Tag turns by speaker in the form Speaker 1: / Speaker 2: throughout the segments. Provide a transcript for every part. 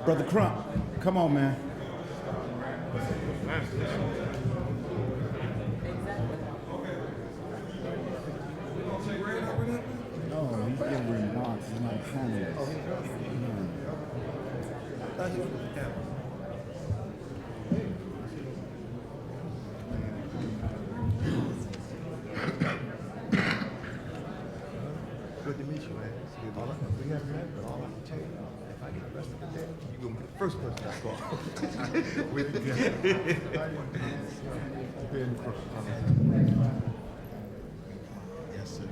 Speaker 1: Brother Crump, come on, man. No, he's giving remarks. He's not comments.
Speaker 2: Good to meet you, man. We haven't met, but all I can tell you, if I get the rest of the day, you're going to be the first person I call. With the Yes, sir.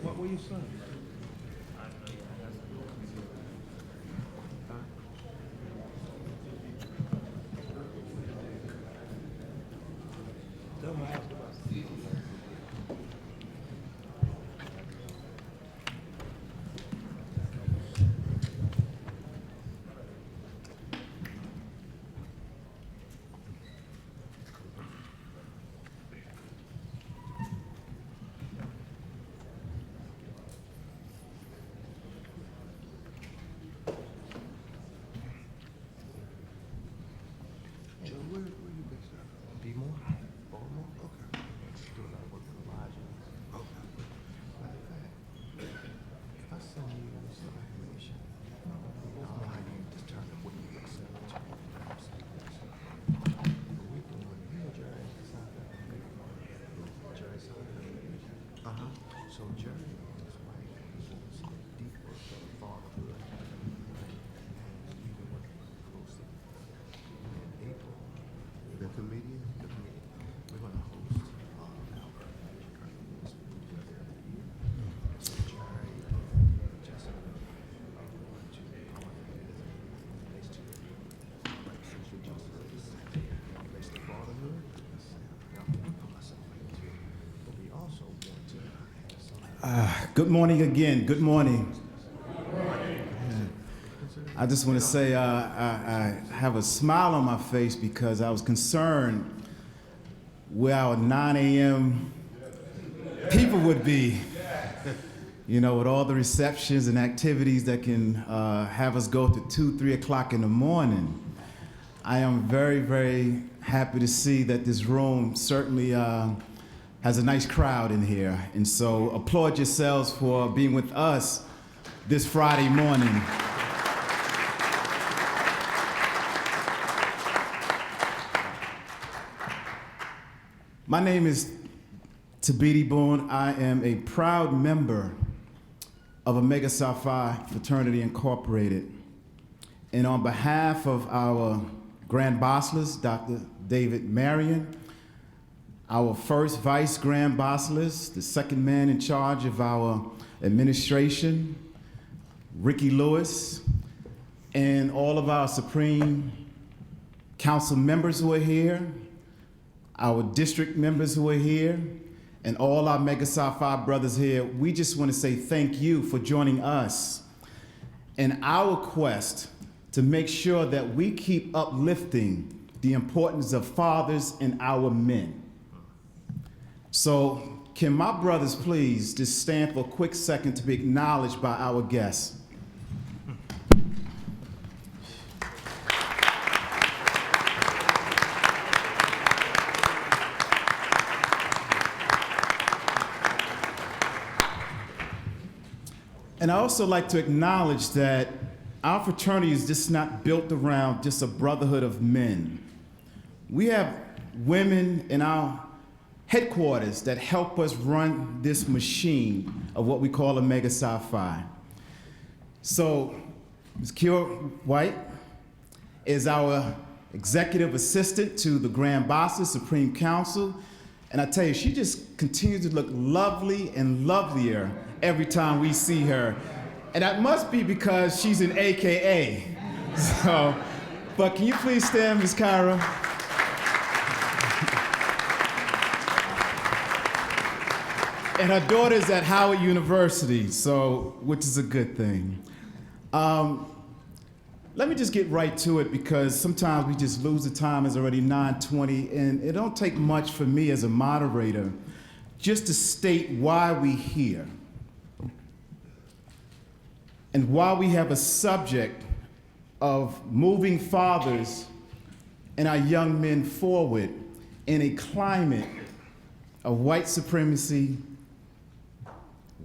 Speaker 2: What were you saying? So Jerry and his wife was deep work of fatherhood, and we've been working closely. In April, the comedian, we're going to host so Jerry, Jessica, are going to place to social justice, place to fatherhood, but we also want to.
Speaker 1: Good morning again. Good morning. I just want to say I have a smile on my face because I was concerned where our 9 a.m. people would be, you know, with all the receptions and activities that can have us go to 2, 3 o'clock in the morning. I am very, very happy to see that this room certainly has a nice crowd in here. And so applaud yourselves for being with us this Friday morning. My name is Tabiti Boone. I am a proud member of Omega Psi Phi Fraternity Incorporated. And on behalf of our Grand Bosselors, Dr. David Marion, our first Vice Grand Bosselors, the second man in charge of our administration, Ricky Lewis, and all of our Supreme Council members who are here, our district members who are here, and all our Mega Psi Phi brothers here, we just want to say thank you for joining us in our quest to make sure that we keep uplifting the importance of fathers and our men. So can my brothers please just stand for a quick second to be acknowledged by our guests. And I also like to acknowledge that our fraternity is just not built around just a brotherhood of men. We have women in our headquarters that help us run this machine of what we call a Mega Psi-Phi. So, Ms. Kiera White is our executive assistant to the Grand Boss, Supreme Council, and I tell you, she just continues to look lovely and lovelier every time we see her. And that must be because she's an AKA. So, but can you please stand, Ms. Kyra? And her daughter's at Howard University, so, which is a good thing. Let me just get right to it because sometimes we just lose the time. It's already 9:20, and it don't take much for me as a moderator just to state why we're here and why we have a subject of moving fathers and our young men forward in a climate of white supremacy,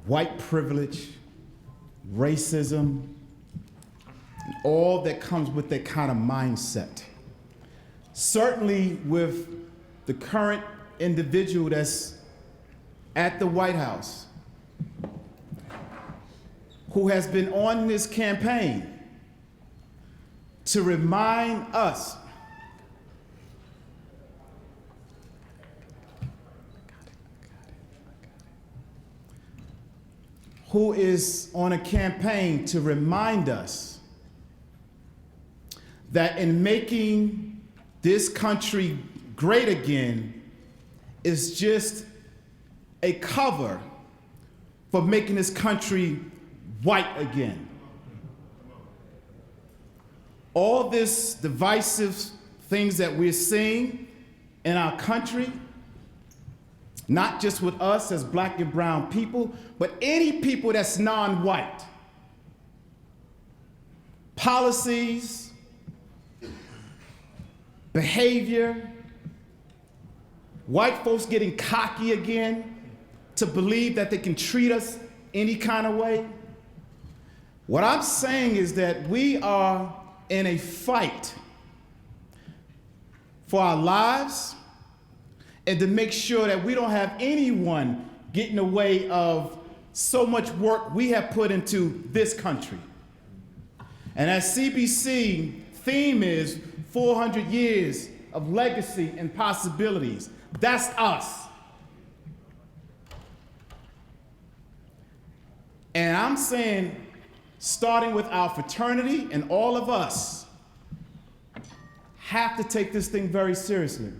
Speaker 1: white privilege, racism, and all that comes with that kind of mindset. Certainly with the current individual that's at the White House, who has been on this campaign to remind us who is on a campaign to remind us that in making this country great again is just a cover for making this country white again. All this divisive things that we're seeing in our country, not just with us as black and brown people, but any people that's non-white. Policies, behavior, white folks getting cocky again to believe that they can treat us any kind of way. What I'm saying is that we are in a fight for our lives and to make sure that we don't have anyone get in the way of so much work we have put into this country. And as CBC theme is 400 years of legacy and possibilities. That's us. And I'm saying, starting with our fraternity and all of us, have to take this thing very seriously.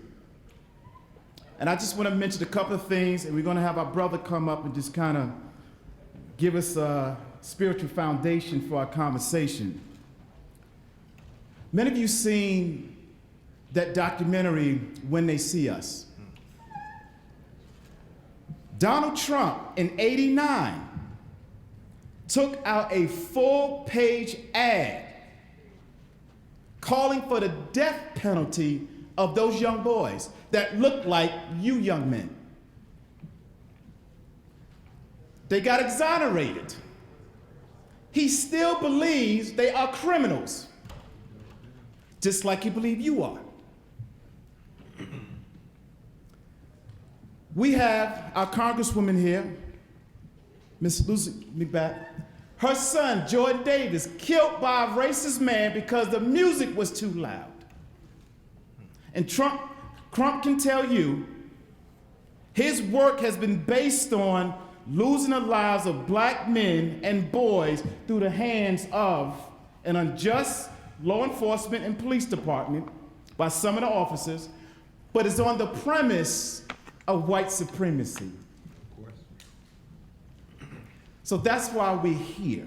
Speaker 1: And I just want to mention a couple of things, and we're going to have our brother come up and just kind of give us a spiritual foundation for our conversation. Many of you seen that documentary, When They See Us. Donald Trump in '89 took out a full-page ad calling for the death penalty of those young boys that looked like you young men. They got exonerated. He still believes they are criminals, just like you believe you are. We have our Congresswoman here, Miss Lucy McBath. Her son, Jordan Davis, killed by a racist man because the music was too loud. And Trump can tell you his work has been based on losing the lives of black men and boys through the hands of an unjust law enforcement and police department by some of the officers, but it's on the premise of white supremacy. Of course. So that's why we're here.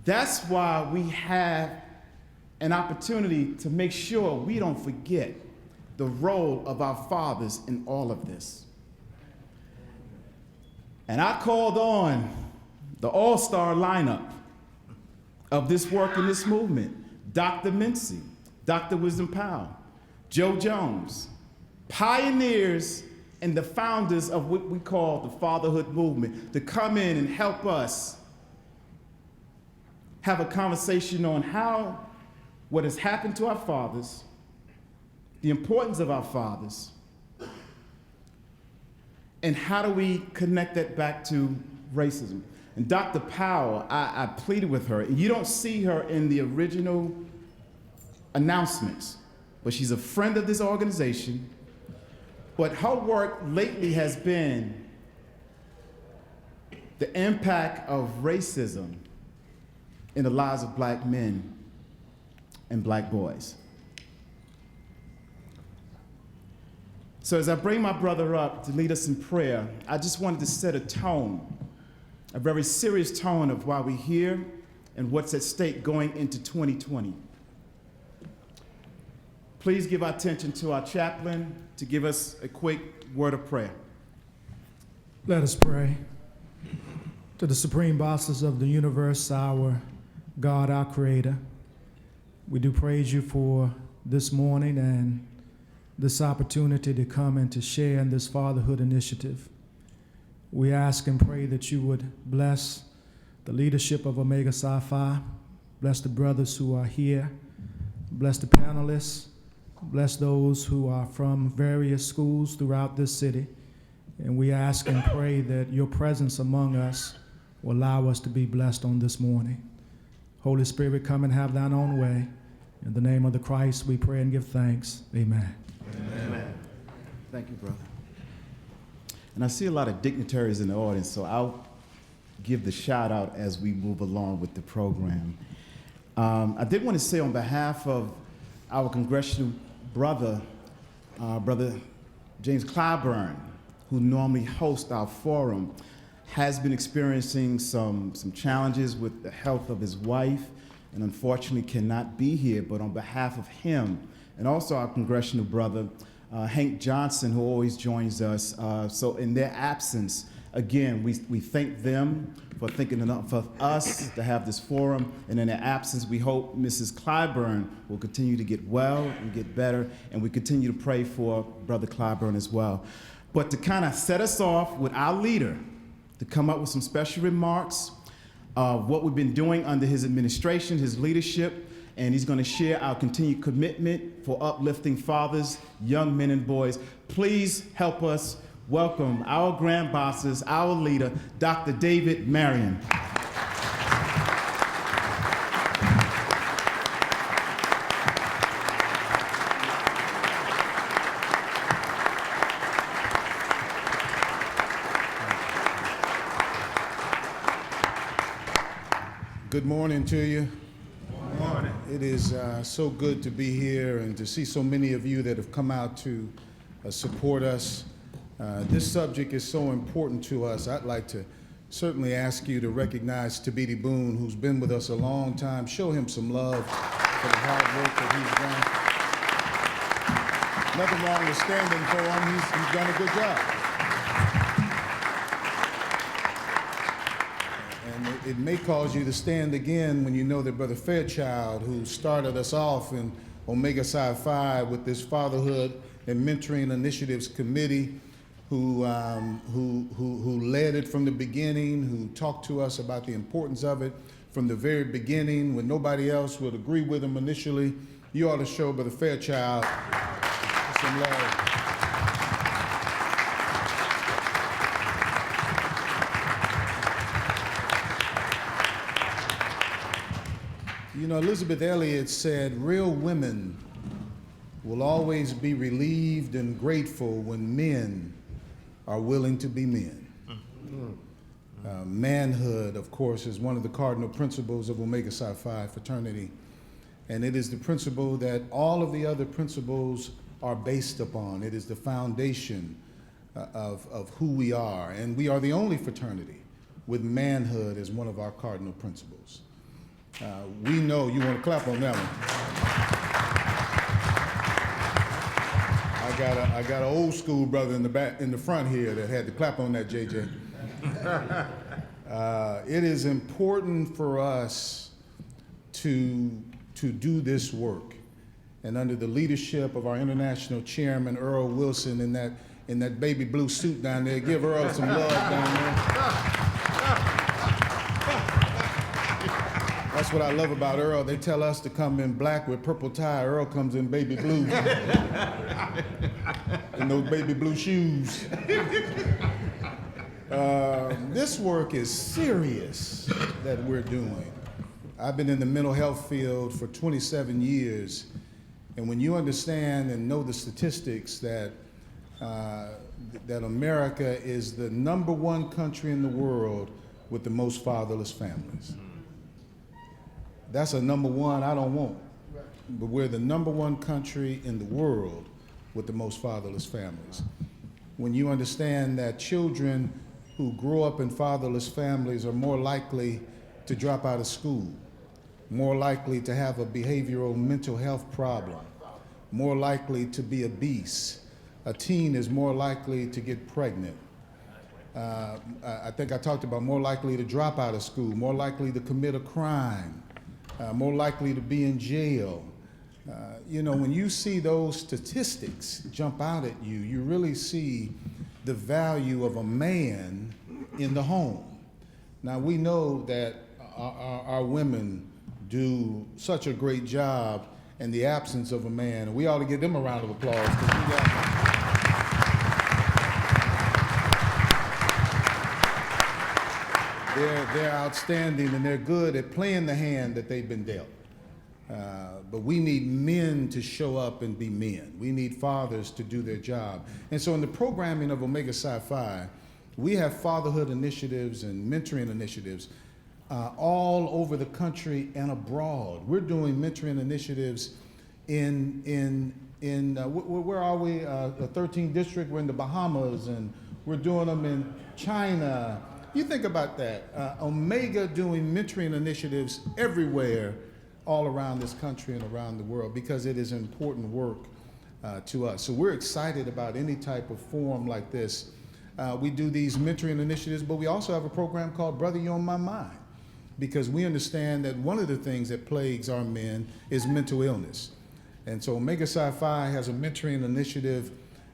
Speaker 1: That's why we have an opportunity to make sure we don't forget the role of our fathers in all of this. And I called on the all-star lineup of this work in this movement: Dr. Mincy, Dr. Wisdom Powell, Joe Jones, pioneers and the founders of what we call the fatherhood movement, to come in and help us have a conversation on how what has happened to our fathers the importance of our fathers, and how do we connect that back to racism. And Dr. Powell, I pleaded with her, and you don't see her in the original announcements, but she's a friend of this organization. But her work lately has been the impact of racism in the lives of black men and black boys. So as I bring my brother up to lead us in prayer, I just wanted to set a tone, a very serious tone of why we're here and what's at stake going into 2020. Please give our attention to our chaplain to give us a quick word of prayer.
Speaker 3: Let us pray. To the supreme bosses of the universe, our God, our creator, we do praise you for this morning and this opportunity to come and to share in this fatherhood initiative. We ask and pray that you would bless the leadership of Omega Psi Phi, bless the brothers who are here, bless the panelists, bless those who are from various schools throughout this city. And we ask and pray that your presence among us will allow us to be blessed on this morning. Holy Spirit, come and have thine own way. In the name of the Christ, we pray and give thanks. Amen.
Speaker 1: Amen. Thank you, brother. And I see a lot of dignitaries in the audience, so I'll give the shout out as we move along with the program. I did want to say on behalf of our congressional brother, Brother James Clyburn, who normally hosts our forum, has been experiencing some challenges with the health of his wife and unfortunately cannot be here, but on behalf of him and also our congressional brother, Hank Johnson, who always joins us. So in their absence, again, we thank them for thinking enough of us to have this forum. And in their absence, we hope Mrs. Clyburn will continue to get well and get better. And we continue to pray for Brother Clyburn as well. But to kind of set us off with our leader, to come up with some special remarks of what we've been doing under his administration, his leadership, and he's going to share our continued commitment for uplifting fathers, young men and boys. Please help us welcome our grand bosses, our leader, Dr. David Marion.
Speaker 4: Good morning to you. Good morning. It is so good to be here and to see so many of you that have come out to support us. This subject is so important to us. I'd like to certainly ask you to recognize Tabiti Boone, who's been with us a long time. Show him some love for the hard work that he's done. Nothing wrong with standing for him. He's done a good job. It may cause you to stand again when you know that Brother Fairchild, who started us off in Omega Psi Phi with this Fatherhood and Mentoring Initiatives Committee, who led it from the beginning, who talked to us about the importance of it from the very beginning when nobody else would agree with him initially. You ought to show Brother Fairchild some love. You know, Elizabeth Elliot said, real women will always be relieved and grateful when men are willing to be men. Manhood, of course, is one of the cardinal principles of Omega Psi Phi fraternity. And it is the principle that all of the other principles are based upon. It is the foundation of who we are. And we are the only fraternity with manhood as one of our cardinal principles. We know, you want to clap on that one. I got an old school brother in the front here that had to clap on that, JJ. It is important for us to do this work, and under the leadership of our international chairman Earl Wilson in that baby blue suit down there, give Earl some love down there. That's what I love about Earl. They tell us to come in black with purple tie. Earl comes in baby blue. And those baby blue shoes. This work is serious that we're doing. I've been in the mental health field for 27 years. And when you understand and know the statistics that America is the #1 country in the world with the most fatherless families. That's a #1 I don't want. But we're the #1 country in the world with the most fatherless families. When you understand that children who grow up in fatherless families are more likely to drop out of school, more likely to have a behavioral mental health problem, more likely to be obese. A teen is more likely to get pregnant. I think I talked about more likely to drop out of school, more likely to commit a crime, more likely to be in jail. You know, when you see those statistics jump out at you, you really see the value of a man in the home. Now, we know that our women do such a great job in the absence of a man, and we ought to give them a round of applause. 'Cause we got, they're outstanding, and they're good at playing the hand that they've been dealt. But we need men to show up and be men. We need fathers to do their job. And so in the programming of Omega Psi Phi, we have fatherhood initiatives and mentoring initiatives all over the country and abroad. We're doing mentoring initiatives where are we? The 13th district, we're in the Bahamas, and we're doing them in China. You think about that. Omega doing mentoring initiatives everywhere, all around this country and around the world, because it is important work to us. So we're excited about any type of forum like this. We do these mentoring initiatives, but we also have a program called Brother, You're on My Mind, because we understand that one of the things that plagues our men is mental illness. And so Omega Psi Phi has a mentoring initiative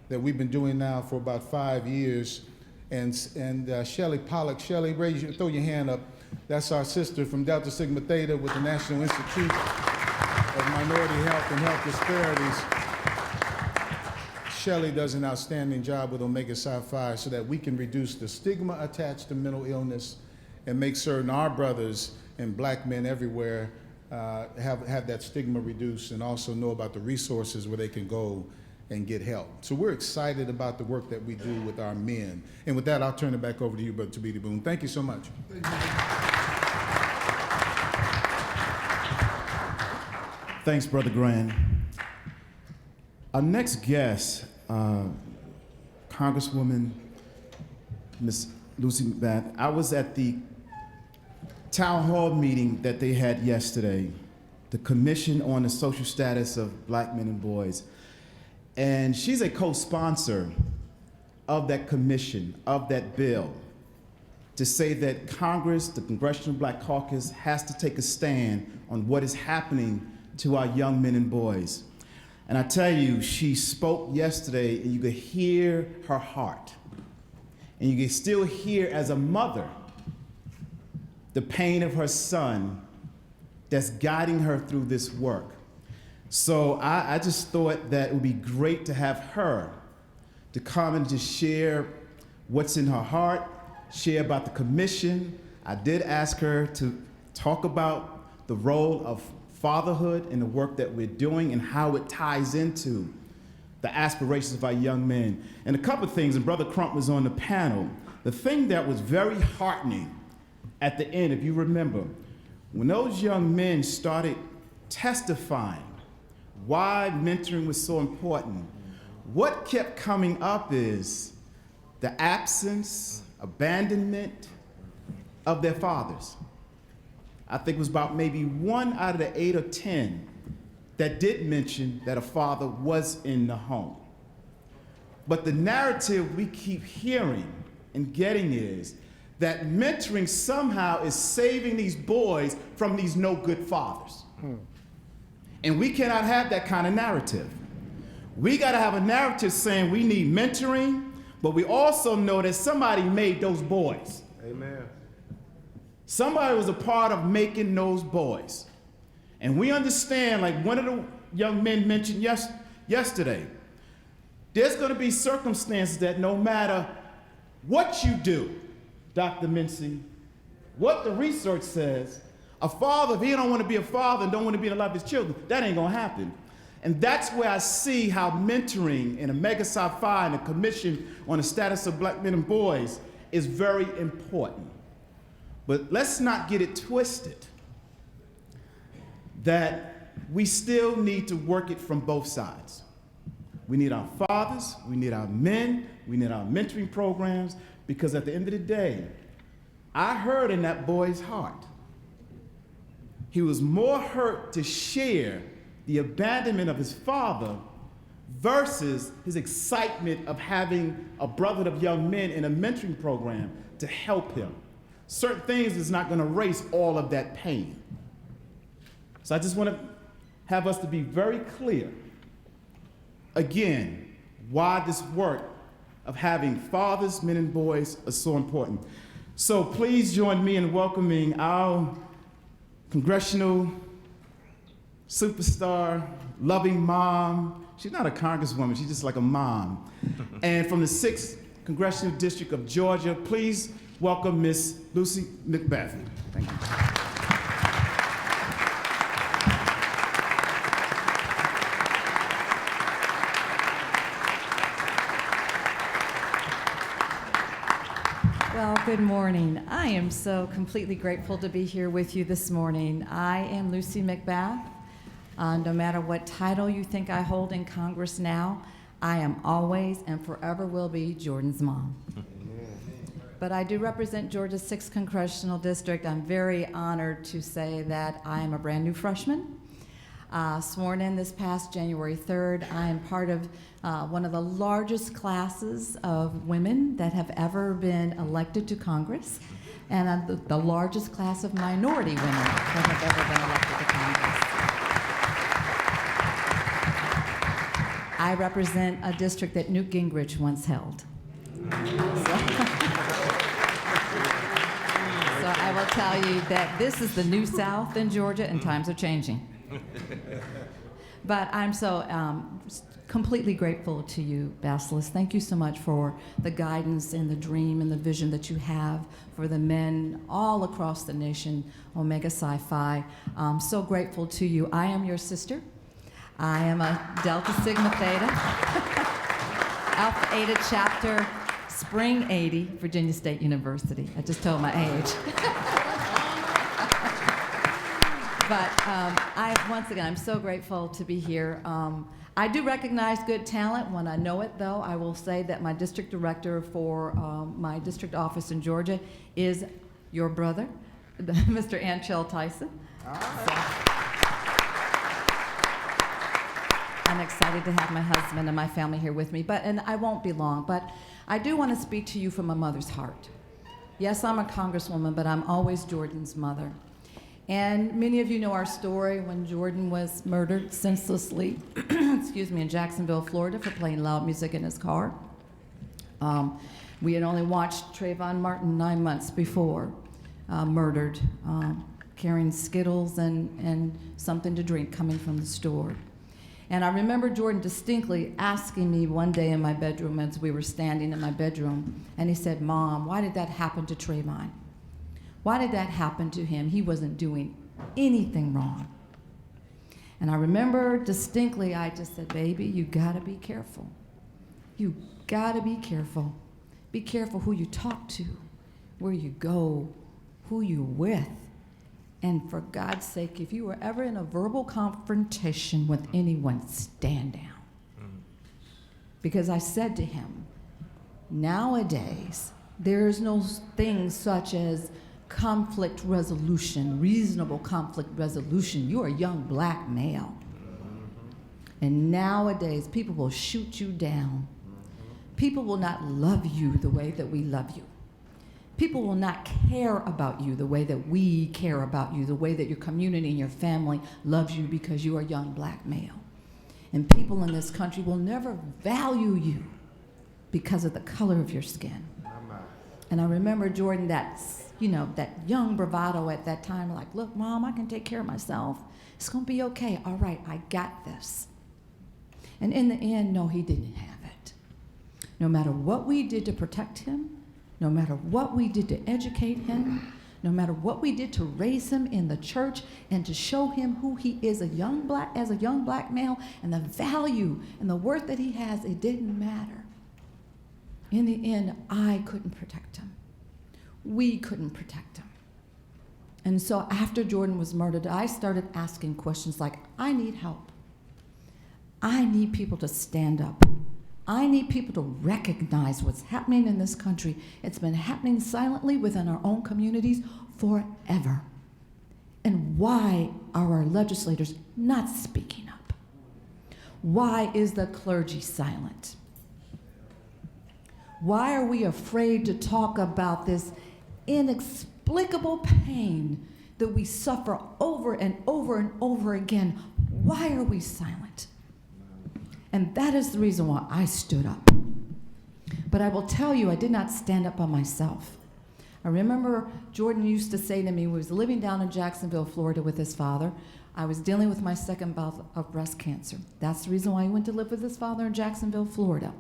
Speaker 4: that we've been doing now for about 5 years. And Shelley Pollock, Shelley, throw your hand up. That's our sister from Delta Sigma Theta with the National Institute of Minority Health and Health Disparities. Shelley does an outstanding job with Omega Psi Phi so that we can reduce the stigma attached to mental illness and make certain our brothers and black men everywhere have that stigma reduced, and also know about the resources where they can go and get help. So we're excited about the work that we do with our men. And with that, I'll turn it back over to you, Brother Tabiti Boone. Thank you so much.
Speaker 1: Thanks, Brother Grand. Our next guest, Congresswoman Ms. Lucy McBath. I was at the town hall meeting that they had yesterday, the Commission on the Social Status of Black Men and Boys. And she's a co-sponsor of that commission, of that bill, to say that Congress, the Congressional Black Caucus, has to take a stand on what is happening to our young men and boys. And I tell you, she spoke yesterday, and you could hear her heart. And you can still hear, as a mother, the pain of her son that's guiding her through this work. So I just thought that it would be great to have her to come and just share what's in her heart, share about the commission. I did ask her to talk about the role of fatherhood and the work that we're doing and how it ties into the aspirations of our young men. And a couple of things, and Brother Crump was on the panel. The thing that was very heartening at the end, if you remember, when those young men started testifying why mentoring was so important, what kept coming up is the absence, abandonment of their fathers. I think it was about maybe 1 out of the 8 or 10 that did mention that a father was in the home. But the narrative we keep hearing and getting is that mentoring somehow is saving these boys from these no good fathers. And we cannot have that kind of narrative. We gotta have a narrative saying we need mentoring, but we also know that somebody made those boys.
Speaker 2: Amen.
Speaker 1: Somebody was a part of making those boys. And we understand, like one of the young men mentioned yesterday, there's going to be circumstances that no matter what you do, Dr. Mincy, what the research says, a father, if he don't want to be a father and don't want to be in the life of his children, that ain't going to happen. And that's where I see how mentoring in Omega Psi Phi and the Commission on the Status of Black Men and Boys is very important. But let's not get it twisted that we still need to work it from both sides. We need our fathers, we need our men, we need our mentoring programs, because at the end of the day, I heard in that boy's heart, he was more hurt to share the abandonment of his father versus his excitement of having a brotherhood of young men in a mentoring program to help him. Certain things is not going to erase all of that pain. So I just want to have us to be very clear, again, why this work of having fathers, men, and boys is so important. So please join me in welcoming our Congressional superstar, loving mom. She's not a congresswoman, she's just like a mom. And from the 6th Congressional District of Georgia, please welcome Miss Lucy Macbeth. Thank you.
Speaker 5: Well, good morning. I am so completely grateful to be here with you this morning. I am Lucy Macbeth. No matter what title you think I hold in Congress now, I am always and forever will be Jordan's mom. But I do represent Georgia's 6th Congressional District. I'm very honored to say that I am a brand new freshman, sworn in this past January 3rd. I am part of one of the largest classes of women that have ever been elected to Congress, and I'm the largest class of minority women that have ever been elected to Congress. I represent a district that Newt Gingrich once held. So I will tell you that this is the new South in Georgia, and times are changing. But I'm so completely grateful to you, Basilis. Thank you so much for the guidance and the dream and the vision that you have for the men all across the nation, Omega Psi Phi. I'm so grateful to you. I am your sister. I am a Delta Sigma Theta, Alpha Eta chapter, Spring 80, Virginia State University. I just told my age. But once again, I'm so grateful to be here. I do recognize good talent when I know it, though. I will say that my district director for my district office in Georgia is your brother, Mr. Anchell Tyson. I'm excited to have my husband and my family here with me, and I won't be long, but I do want to speak to you from a mother's heart. Yes, I'm a congresswoman, but I'm always Jordan's mother. And many of you know our story when Jordan was murdered senselessly, excuse me, in Jacksonville, Florida for playing loud music in his car. We had only watched Trayvon Martin 9 months before, murdered, carrying Skittles and something to drink coming from the store. And I remember Jordan distinctly asking me one day in my bedroom as we were standing in my bedroom, and he said, "Mom, why did that happen to Trayvon? Why did that happen to him? He wasn't doing anything wrong." And I remember distinctly, I just said, "Baby, you gotta be careful. You gotta be careful. Be careful who you talk to, where you go, who you're with. And for God's sake, if you were ever in a verbal confrontation with anyone, stand down." Because I said to him, nowadays, there is no thing such as conflict resolution, reasonable conflict resolution. You're a young black male. And nowadays, people will shoot you down. People will not love you the way that we love you. People will not care about you the way that we care about you, the way that your community and your family loves you because you are a young black male. And people in this country will never value you because of the color of your skin. And I remember Jordan, that young bravado at that time, like, look, Mom, I can take care of myself. It's going to be okay. All right, I got this. And in the end, no, he didn't have it. No matter what we did to protect him, no matter what we did to educate him, no matter what we did to raise him in the church and to show him who he is as a young black male and the value and the worth that he has, it didn't matter. In the end, I couldn't protect him. We couldn't protect him. And so after Jordan was murdered, I started asking questions like, I need help. I need people to stand up. I need people to recognize what's happening in this country. It's been happening silently within our own communities forever. And why are our legislators not speaking up? Why is the clergy silent? Why are we afraid to talk about this inexplicable pain that we suffer over and over and over again? Why are we silent? And that is the reason why I stood up. But I will tell you, I did not stand up by myself. I remember Jordan used to say to me, when he was living down in Jacksonville, Florida with his father, I was dealing with my second bout of breast cancer. That's the reason why he went to live with his father in Jacksonville, Florida.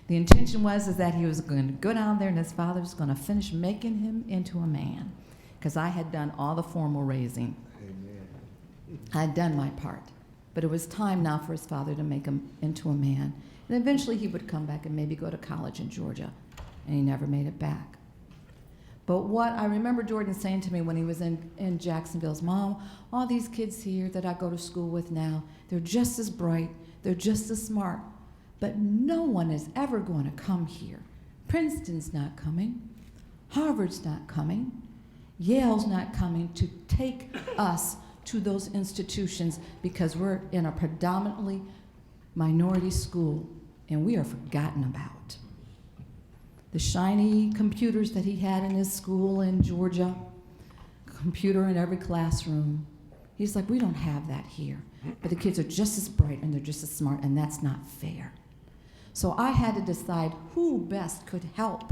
Speaker 5: The intention was that he was going to go down there and his father was going to finish making him into a man, because I had done all the formal raising.
Speaker 2: Amen.
Speaker 5: I had done my part. But it was time now for his father to make him into a man. And eventually he would come back and maybe go to college in Georgia. And he never made it back. But what I remember Jordan saying to me when he was in Jacksonville's, Mom, all these kids here that I go to school with now, they're just as bright, they're just as smart, but no one is ever going to come here. Princeton's not coming. Harvard's not coming. Yale's not coming to take us to those institutions because we're in a predominantly minority school and we are forgotten about. The shiny computers that he had in his school in Georgia, computer in every classroom, he's like, we don't have that here. But the kids are just as bright and they're just as smart, and that's not fair. So I had to decide who best could help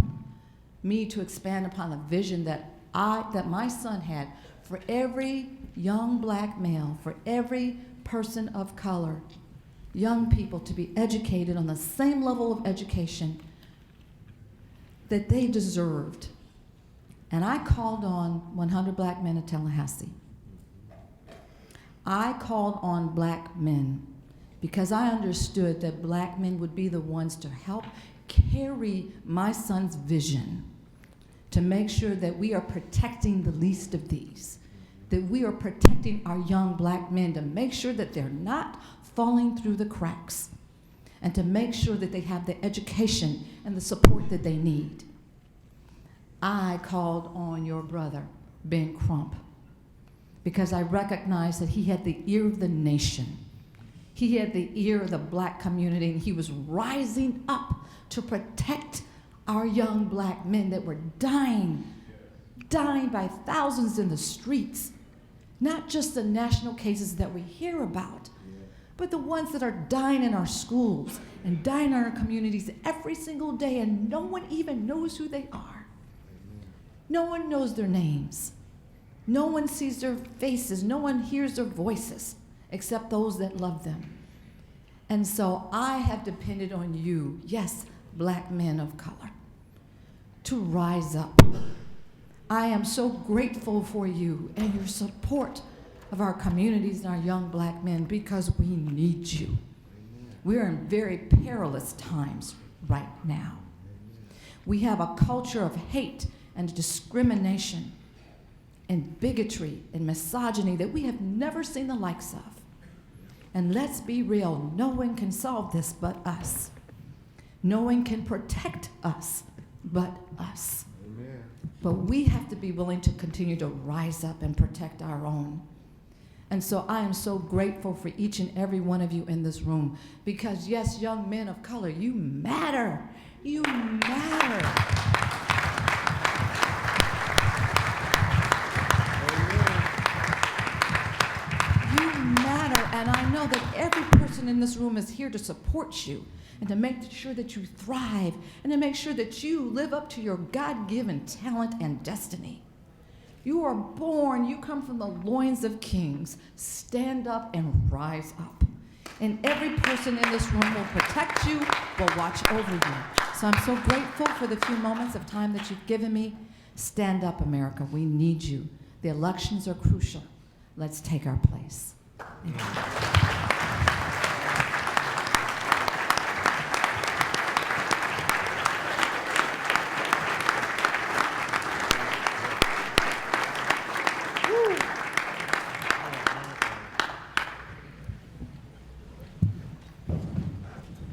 Speaker 5: me to expand upon the vision that my son had for every young black male, for every person of color, young people to be educated on the same level of education that they deserved. And I called on 100 Black Men of Tallahassee. I called on black men because I understood that black men would be the ones to help carry my son's vision, to make sure that we are protecting the least of these, that we are protecting our young black men, to make sure that they're not falling through the cracks, and to make sure that they have the education and the support that they need. I called on your brother, Ben Crump, because I recognized that he had the ear of the nation. He had the ear of the black community, and he was rising up to protect our young black men that were dying by thousands in the streets. Not just the national cases that we hear about, but the ones that are dying in our schools and dying in our communities every single day, and no one even knows who they are. No one knows their names. No one sees their faces. No one hears their voices except those that love them. And so I have depended on you, yes, black men of color, to rise up. I am so grateful for you and your support of our communities and our young black men, because we need you. We are in very perilous times right now. We have a culture of hate and discrimination and bigotry and misogyny that we have never seen the likes of. And let's be real, no one can solve this but us. No one can protect us but us.
Speaker 2: Amen.
Speaker 5: But we have to be willing to continue to rise up and protect our own. And so I am so grateful for each and every one of you in this room, because yes, young men of color, you matter. You matter. And I know that every person in this room is here to support you, and to make sure that you thrive, and to make sure that you live up to your God-given talent and destiny. You are born, you come from the loins of kings. Stand up and rise up. And every person in this room will protect you, will watch over you. So I'm so grateful for the few moments of time that you've given me. Stand up, America. We need you. The elections are crucial. Let's take our place.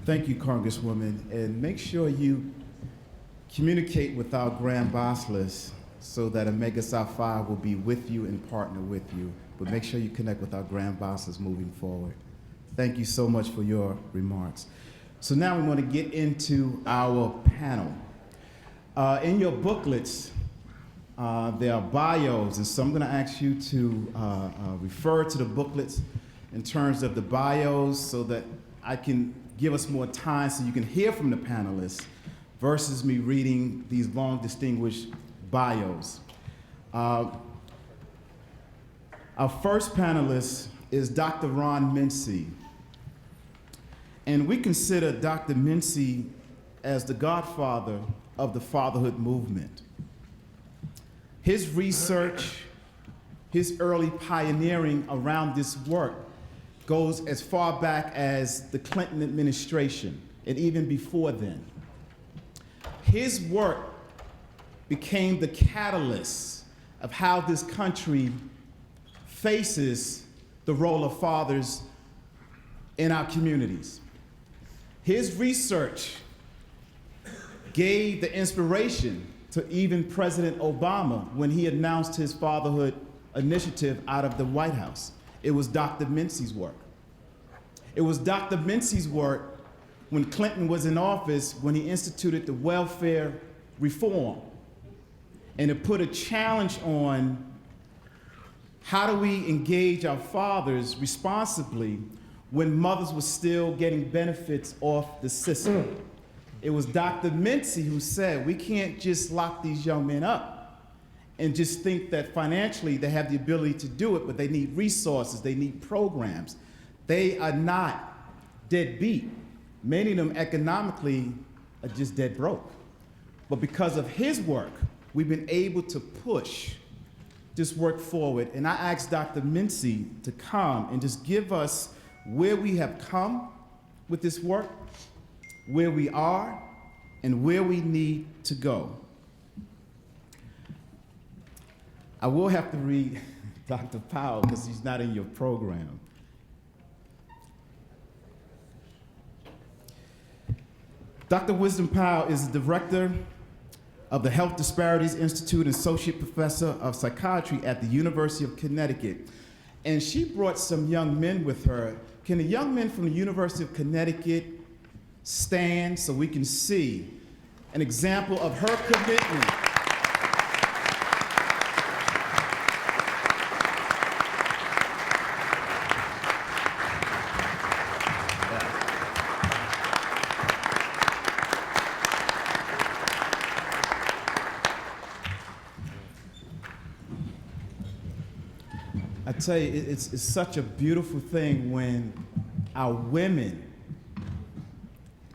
Speaker 1: Thank you, Congresswoman, and make sure you communicate with our Grand Boss list so that Omega Psi Phi will be with you and partner with you. But make sure you connect with our Grand Bosses moving forward. Thank you so much for your remarks. So now we want to get into our panel. In your booklets, there are bios, and so I'm going to ask you to refer to the booklets in terms of the bios so that I can give us more time so you can hear from the panelists versus me reading these long, distinguished bios. Our first panelist is Dr. Ron Mincy. And we consider Dr. Mincy as the godfather of the fatherhood movement. His research, his early pioneering around this work goes as far back as the Clinton administration, and even before then. His work became the catalyst of how this country faces the role of fathers in our communities. His research gave the inspiration to even President Obama when he announced his fatherhood initiative out of the White House. It was Dr. Mincy's work. It was Dr. Mincy's work when Clinton was in office when he instituted the welfare reform. And it put a challenge on how do we engage our fathers responsibly when mothers were still getting benefits off the system. It was Dr. Mincy who said, we can't just lock these young men up and just think that financially they have the ability to do it, but they need resources, they need programs. They are not deadbeat. Many of them economically are just dead broke. But because of his work, we've been able to push this work forward. And I asked Dr. Mincy to come and just give us where we have come with this work, where we are, and where we need to go. I will have to read Dr. Powell because he's not in your program. Dr. Wisdom Powell is the director of the Health Disparities Institute and associate professor of psychiatry at the University of Connecticut. And she brought some young men with her. Can the young men from the University of Connecticut stand so we can see an example of her commitment? I tell you, it's such a beautiful thing when our women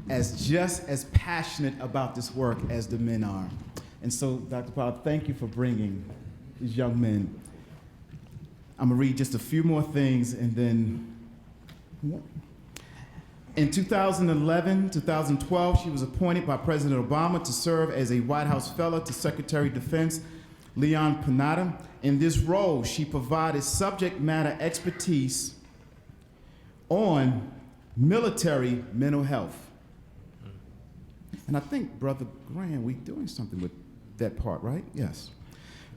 Speaker 1: just as passionate about this work as the men are. And so, Dr. Powell, thank you for bringing these young men. I'm gonna read just a few more things and then. In 2011, 2012, she was appointed by President Obama to serve as a White House fellow to Secretary of Defense Leon Panetta. In this role, she provided subject matter expertise on military mental health. And I think, Brother Graham, we're doing something with that part, right? Yes.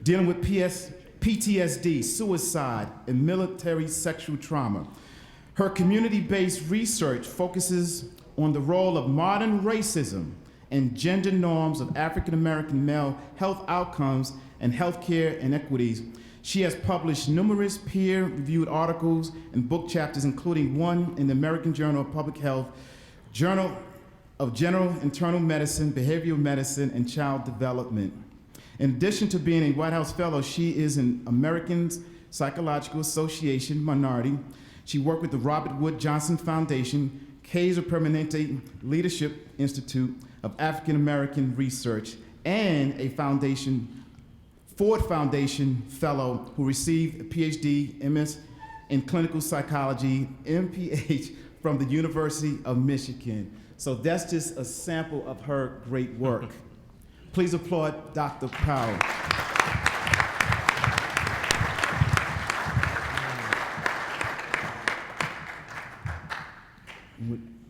Speaker 1: Dealing with PTSD, suicide, and military sexual trauma. Her community-based research focuses on the role of modern racism and gender norms of African-American male health outcomes and healthcare inequities. She has published numerous peer-reviewed articles and book chapters, including one in the American Journal of Public Health, Journal of general internal medicine, behavioral medicine, and child development. In addition to being a White House Fellow, she is an American Psychological Association minority. She worked with the Robert Wood Johnson Foundation, Kaiser Permanente Leadership Institute of African American Research, and a Ford Foundation Fellow who received a PhD, MS in Clinical Psychology, MPH from the University of Michigan. So that's just a sample of her great work. Please applaud Dr. Powell.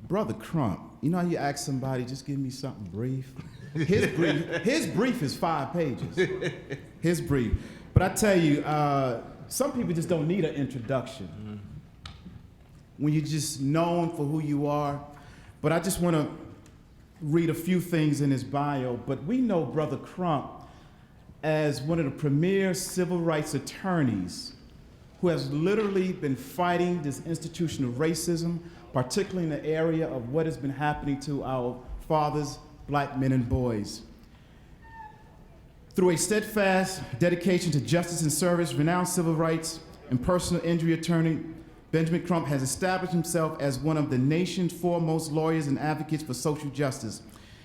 Speaker 1: Brother Crump, you know how you ask somebody, just give me something brief? His brief is 5 pages. His brief. But I tell you, some people just don't need an introduction. When you're just known for who you are. But I just want to read a few things in his bio. But we know Brother Crump as one of the premier civil rights attorneys who has literally been fighting this institution of racism, particularly in the area of what has been happening to our fathers, black men and boys. Through a steadfast dedication to justice and service, renowned civil rights and personal injury attorney Benjamin Crump has established himself as one of the nation's foremost lawyers and advocates for social justice.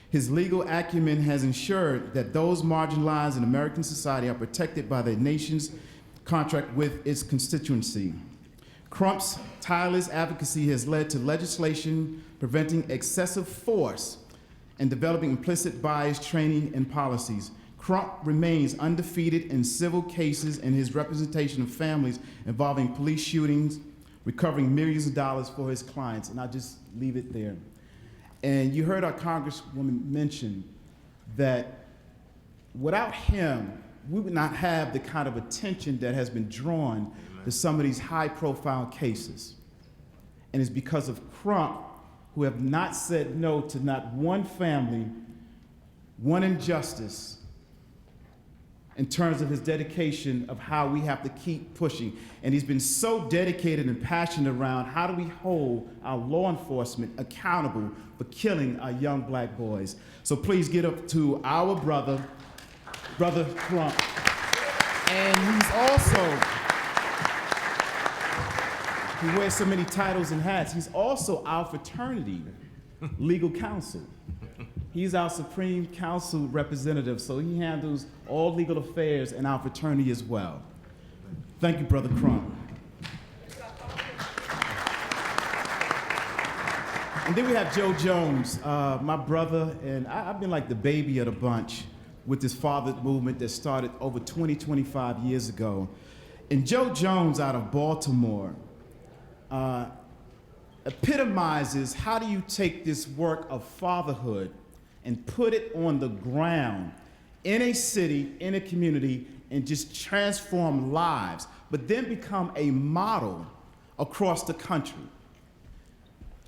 Speaker 1: His legal acumen has ensured that those marginalized in American society are protected by the nation's contract with its constituency. Crump's tireless advocacy has led to legislation preventing excessive force and developing implicit bias training and policies. Crump remains undefeated in civil cases in his representation of families involving police shootings, recovering millions of dollars for his clients, and I'll just leave it there. And you heard our Congresswoman mention that without him, we would not have the kind of attention that has been drawn to some of these high-profile cases. And it's because of Crump, who have not said no to not one family, one injustice, in terms of his dedication of how we have to keep pushing. And he's been so dedicated and passionate around how do we hold our law enforcement accountable for killing our young black boys. So please get up to our Brother Crump. And he's also, he wears so many titles and hats, he's also our fraternity legal counsel. He's our Supreme Council representative, so he handles all legal affairs in our fraternity as well. Thank you, Brother Crump. And then we have Joe Jones, my brother, and I've been like the baby of the bunch with this father movement that started over 25 years ago. And Joe Jones out of Baltimore epitomizes how do you take this work of fatherhood and put it on the ground in a city, in a community, and just transform lives, but then become a model across the country.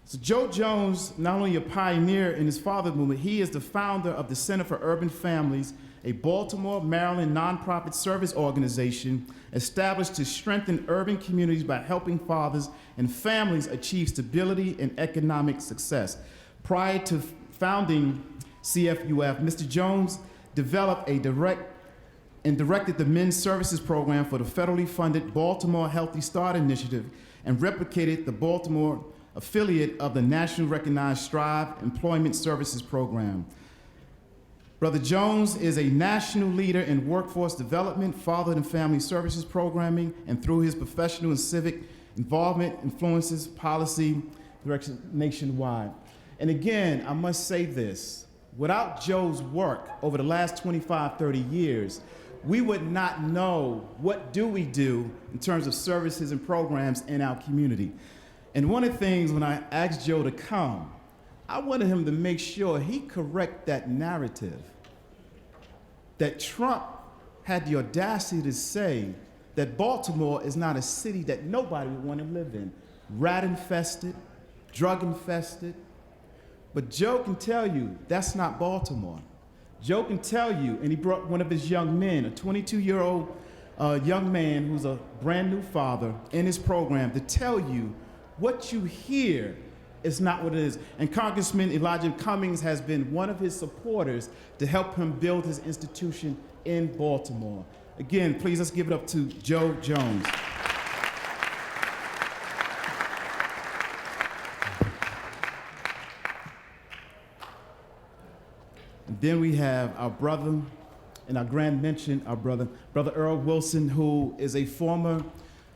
Speaker 1: So Joe Jones, not only a pioneer in his father movement, he is the founder of the Center for Urban Families, a Baltimore, Maryland nonprofit service organization established to strengthen urban communities by helping fathers and families achieve stability and economic success. Prior to founding CFUF, Mr. Jones developed directed the Men's Services Program for the federally funded Baltimore Healthy Start Initiative and replicated the Baltimore affiliate of the nationally recognized Strive Employment Services Program. Brother Jones is a national leader in workforce development, father and family services programming, and through his professional and civic involvement influences policy direction nationwide. And again, I must say this, without Joe's work over the last 25, 30 years, we would not know what do we do in terms of services and programs in our community. And one of the things when I asked Joe to come, I wanted him to make sure he correct that narrative that Trump had the audacity to say that Baltimore is not a city that nobody would want to live in. Rat infested, drug infested. But Joe can tell you that's not Baltimore. Joe can tell you, and he brought one of his young men, a 22-year-old young man who's a brand new father in his program to tell you what you hear It's not what it is. And Congressman Elijah Cummings has been one of his supporters to help him build his institution in Baltimore. Again, please let's give it up to Joe Jones. And then we have our brother, and our grand mention, our brother Earl Wilson, who is a former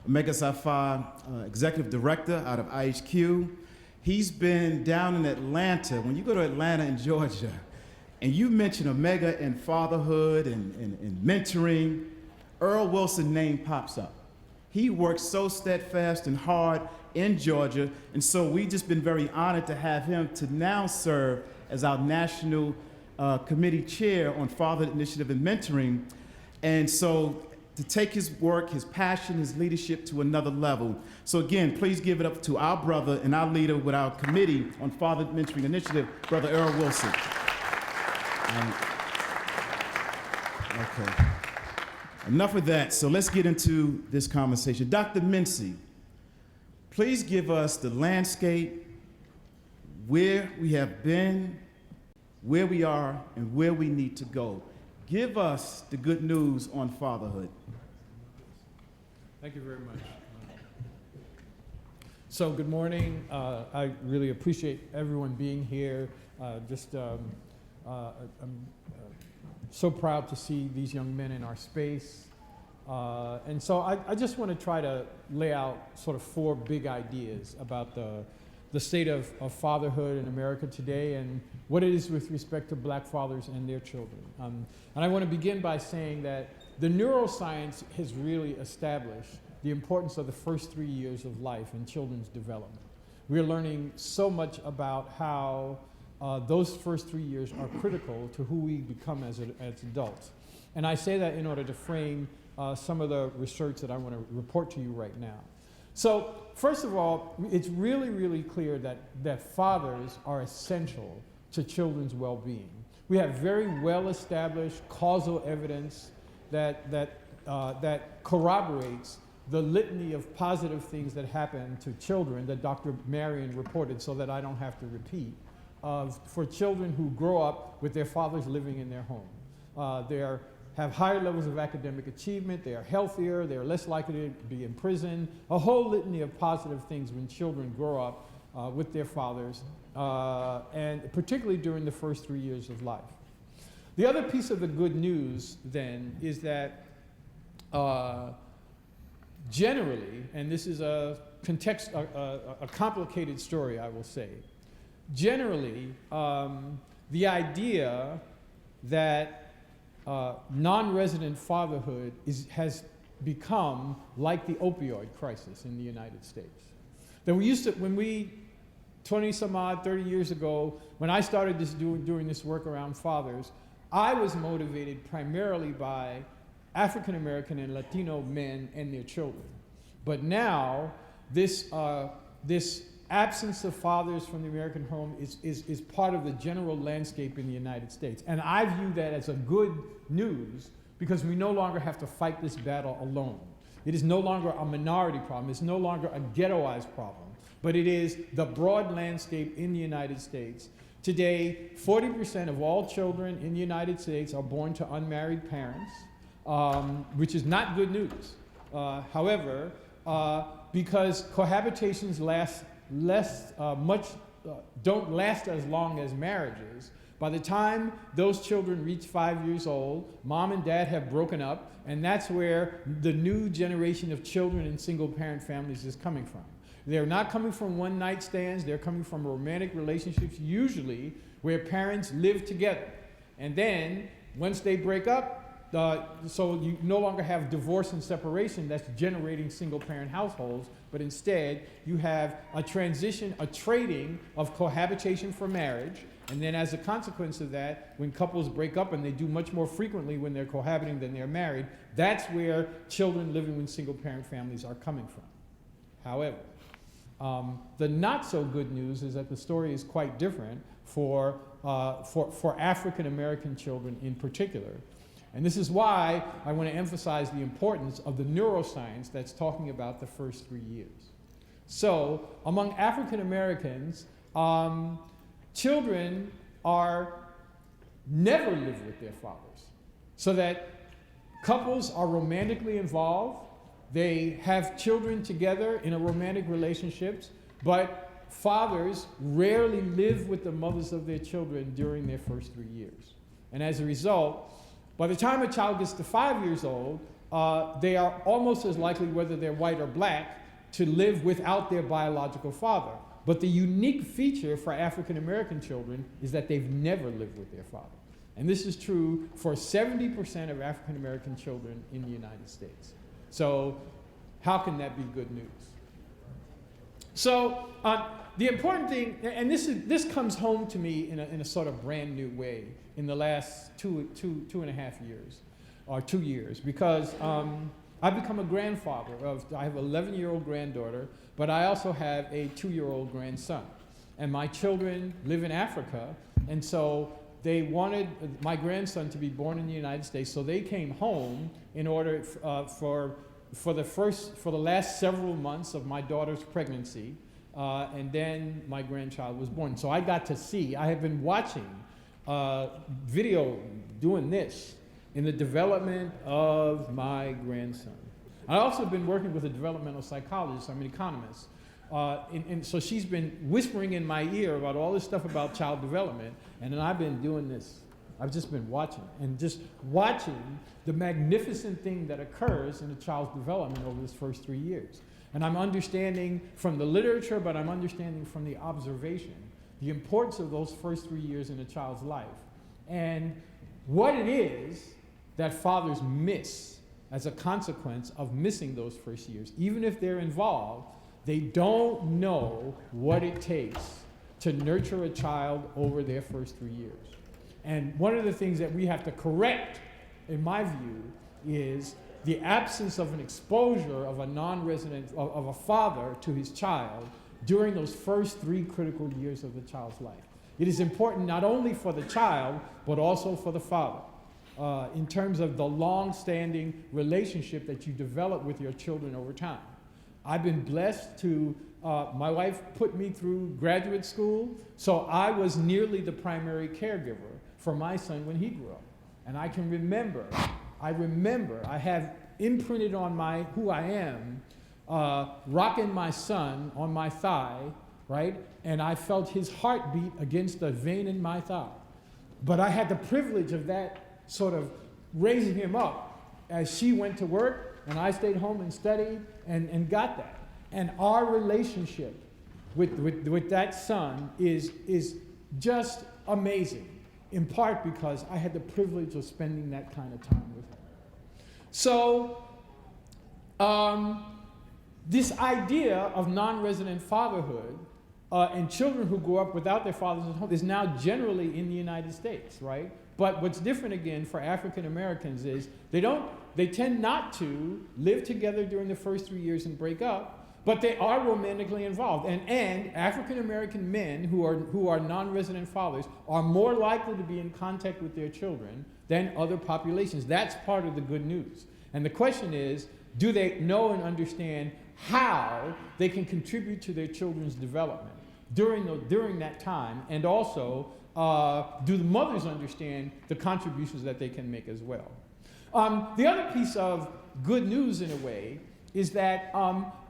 Speaker 1: Omega Psi Phi executive director out of IHQ. He's been down in Atlanta. When you go to Atlanta and Georgia, and you mention Omega and fatherhood and mentoring, Earl Wilson's name pops up. He works so steadfast and hard in Georgia, and so we've just been very honored to have him to now serve as our national committee chair on fatherhood initiative and mentoring. And so to take his work, his passion, his leadership to another level. So again, please give it up to our brother and our leader with our committee on fatherhood mentoring initiative, Brother Earl Wilson. Okay. Enough of that. So let's get into this conversation. Dr. Mincy, please give us the landscape, where we have been, where we are, and where we need to go. Give us the good news on fatherhood.
Speaker 6: Thank you very much. So good morning. I really appreciate everyone being here. I'm so proud to see these young men in our space. And so I just want to try to lay out sort of 4 big ideas about the state of fatherhood in America today and what it is with respect to black fathers and their children. And I want to begin by saying that the neuroscience has really established the importance of the first 3 years of life in children's development. We're learning so much about how those first 3 years are critical to who we become as adults. And I say that in order to frame some of the research that I want to report to you right now. So first of all, it's really, really clear that fathers are essential to children's well-being. We have very well-established causal evidence that corroborates the litany of positive things that happen to children that Dr. Marion reported, so that I don't have to repeat, for children who grow up with their fathers living in their home. They have higher levels of academic achievement, they are healthier, they are less likely to be in prison, a whole litany of positive things when children grow up with their fathers, and particularly during the first 3 years of life. The other piece of the good news, then, is that generally, and this is a complicated story, I will say, generally, the idea that non-resident fatherhood has become like the opioid crisis in the United States. That we used to, when we, 20 some odd, 30 years ago, when I started doing this work around fathers, I was motivated primarily by African American and Latino men and their children. But now, this absence of fathers from the American home is part of the general landscape in the United States. And I view that as a good news because we no longer have to fight this battle alone. It is no longer a minority problem. It's no longer a ghettoized problem, but it is the broad landscape in the United States. Today, 40% of all children in the United States are born to unmarried parents, which is not good news. However, because cohabitations don't last as long as marriages, by the time those children reach 5 years old, mom and dad have broken up, and that's where the new generation of children in single-parent families is coming from. They're not coming from one-night stands, they're coming from romantic relationships, usually where parents live together. And then, once they break up, so you no longer have divorce and separation that's generating single-parent households, but instead you have a transition, a trading of cohabitation for marriage, and then as a consequence of that, when couples break up, and they do much more frequently when they're cohabiting than they're married, that's where children living in single-parent families are coming from. However, the not-so-good news is that the story is quite different for African-American children in particular. And this is why I want to emphasize the importance of the neuroscience that's talking about the first 3 years. So, among African Americans, children are never live with their fathers, so that couples are romantically involved. They have children together in a romantic relationships, but fathers rarely live with the mothers of their children during their first 3 years. And as a result, by the time a child gets to 5 years old, they are almost as likely, whether they're white or black, to live without their biological father. But the unique feature for African American children is that they've never lived with their father. And this is true for 70% of African American children in the United States. So how can that be good news? So the important thing, and this comes home to me in a sort of brand new way in the last two and a half years, or 2 years, because I've become a grandfather I have an 11-year-old granddaughter, but I also have a 2-year-old grandson. And my children live in Africa, and so they wanted my grandson to be born in the United States, so they came home in order for the last several months of my daughter's pregnancy, and then my grandchild was born. So I got to see, I have been watching video doing this in the development of my grandson. I've also been working with a developmental psychologist, I'm an economist, and so she's been whispering in my ear about all this stuff about child development, and then I've been doing this. I've just been watching, and just watching the magnificent thing that occurs in a child's development over his first 3 years. And I'm understanding from the literature, but I'm understanding from the observation, the importance of those first 3 years in a child's life, and what it is that fathers miss as a consequence of missing those first years. Even if they're involved, they don't know what it takes to nurture a child over their first 3 years. And one of the things that we have to correct, in my view, is the absence of an exposure of a non-resident, of a father to his child during those first 3 critical years of the child's life. It is important not only for the child, but also for the father, in terms of the long-standing relationship that you develop with your children over time. I've been blessed to, my wife put me through graduate school, so I was nearly the primary caregiver for my son when he grew up. And I can remember, I have imprinted on who I am, rocking my son on my thigh, right? And I felt his heartbeat against a vein in my thigh. But I had the privilege of that sort of raising him up as she went to work and I stayed home and studied and got that. And our relationship with that son is just amazing, in part because I had the privilege of spending that kind of time with him. So this idea of non-resident fatherhood and children who grow up without their fathers at home is now generally in the United States, right? But what's different again for African Americans is they tend not to live together during the first 3 years and break up, but they are romantically involved. And African American men who are non-resident fathers are more likely to be in contact with their children than other populations. That's part of the good news. And the question is, do they know and understand how they can contribute to their children's development during that time? And also, do the mothers understand the contributions that they can make as well? The other piece of good news, in a way, is that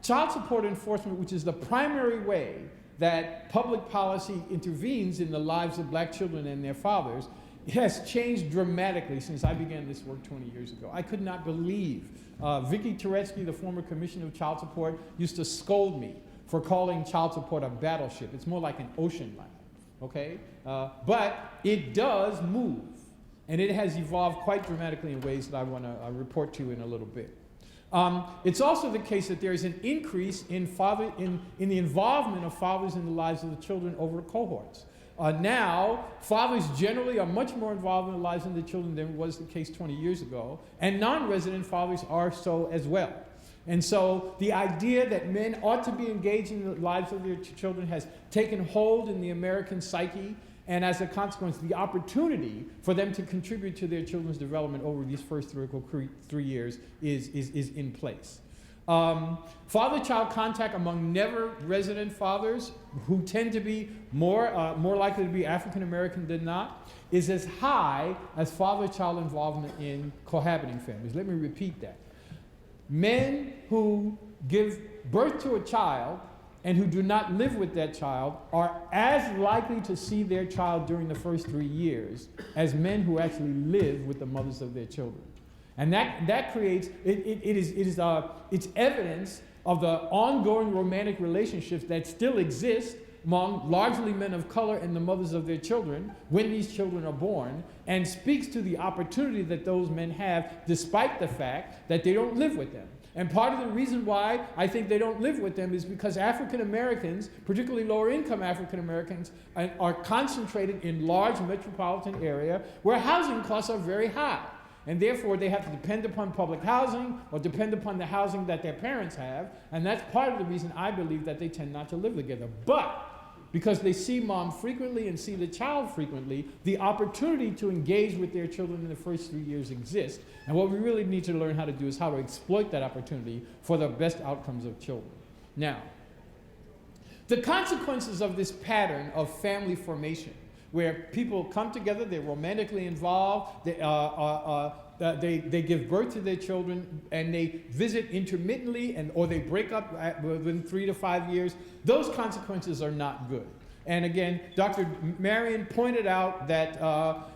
Speaker 6: child support enforcement, which is the primary way that public policy intervenes in the lives of black children and their fathers, has changed dramatically since I began this work 20 years ago. I could not believe. Vicki Turetsky, the former commissioner of child support, used to scold me for calling child support a battleship. It's more like an ocean liner, okay? But it does move, and it has evolved quite dramatically in ways that I want to report to you in a little bit. It's also the case that there is an increase in the involvement of fathers in the lives of the children over cohorts. Now, fathers generally are much more involved in the lives of the children than was the case 20 years ago, and non-resident fathers are so as well. And so the idea that men ought to be engaged in the lives of their children has taken hold in the American psyche, and as a consequence, the opportunity for them to contribute to their children's development over these first 3 years is in place. Father-child contact among never resident fathers, who tend to be more likely to be African American than not, is as high as father-child involvement in cohabiting families. Let me repeat that. Men who give birth to a child and who do not live with that child are as likely to see their child during the first 3 years as men who actually live with the mothers of their children. And that creates, it's evidence of the ongoing romantic relationships that still exist among largely men of color and the mothers of their children when these children are born, and speaks to the opportunity that those men have despite the fact that they don't live with them. And part of the reason why I think they don't live with them is because African Americans, particularly lower income African Americans, are concentrated in large metropolitan area where housing costs are very high. And therefore, they have to depend upon public housing or depend upon the housing that their parents have. And that's part of the reason I believe that they tend not to live together. But because they see mom frequently and see the child frequently, the opportunity to engage with their children in the first 3 years exists. And what we really need to learn how to do is how to exploit that opportunity for the best outcomes of children. Now, the consequences of this pattern of family formation, where people come together, they're romantically involved, they give birth to their children, and they visit intermittently, or they break up within 3 to 5 years. Those consequences are not good. And again, Dr. Marion pointed out that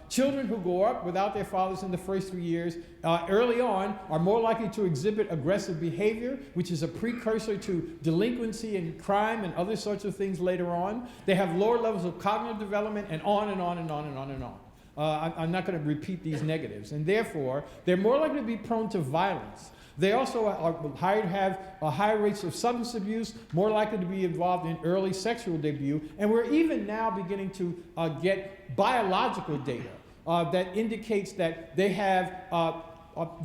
Speaker 6: children who grow up without their fathers in the first 3 years early on are more likely to exhibit aggressive behavior, which is a precursor to delinquency and crime and other sorts of things later on. They have lower levels of cognitive development, and on and on and on and on and on. I'm not going to repeat these negatives. And therefore, they're more likely to be prone to violence. They also have higher rates of substance abuse, more likely to be involved in early sexual debut, and we're even now beginning to get biological data that indicates that they have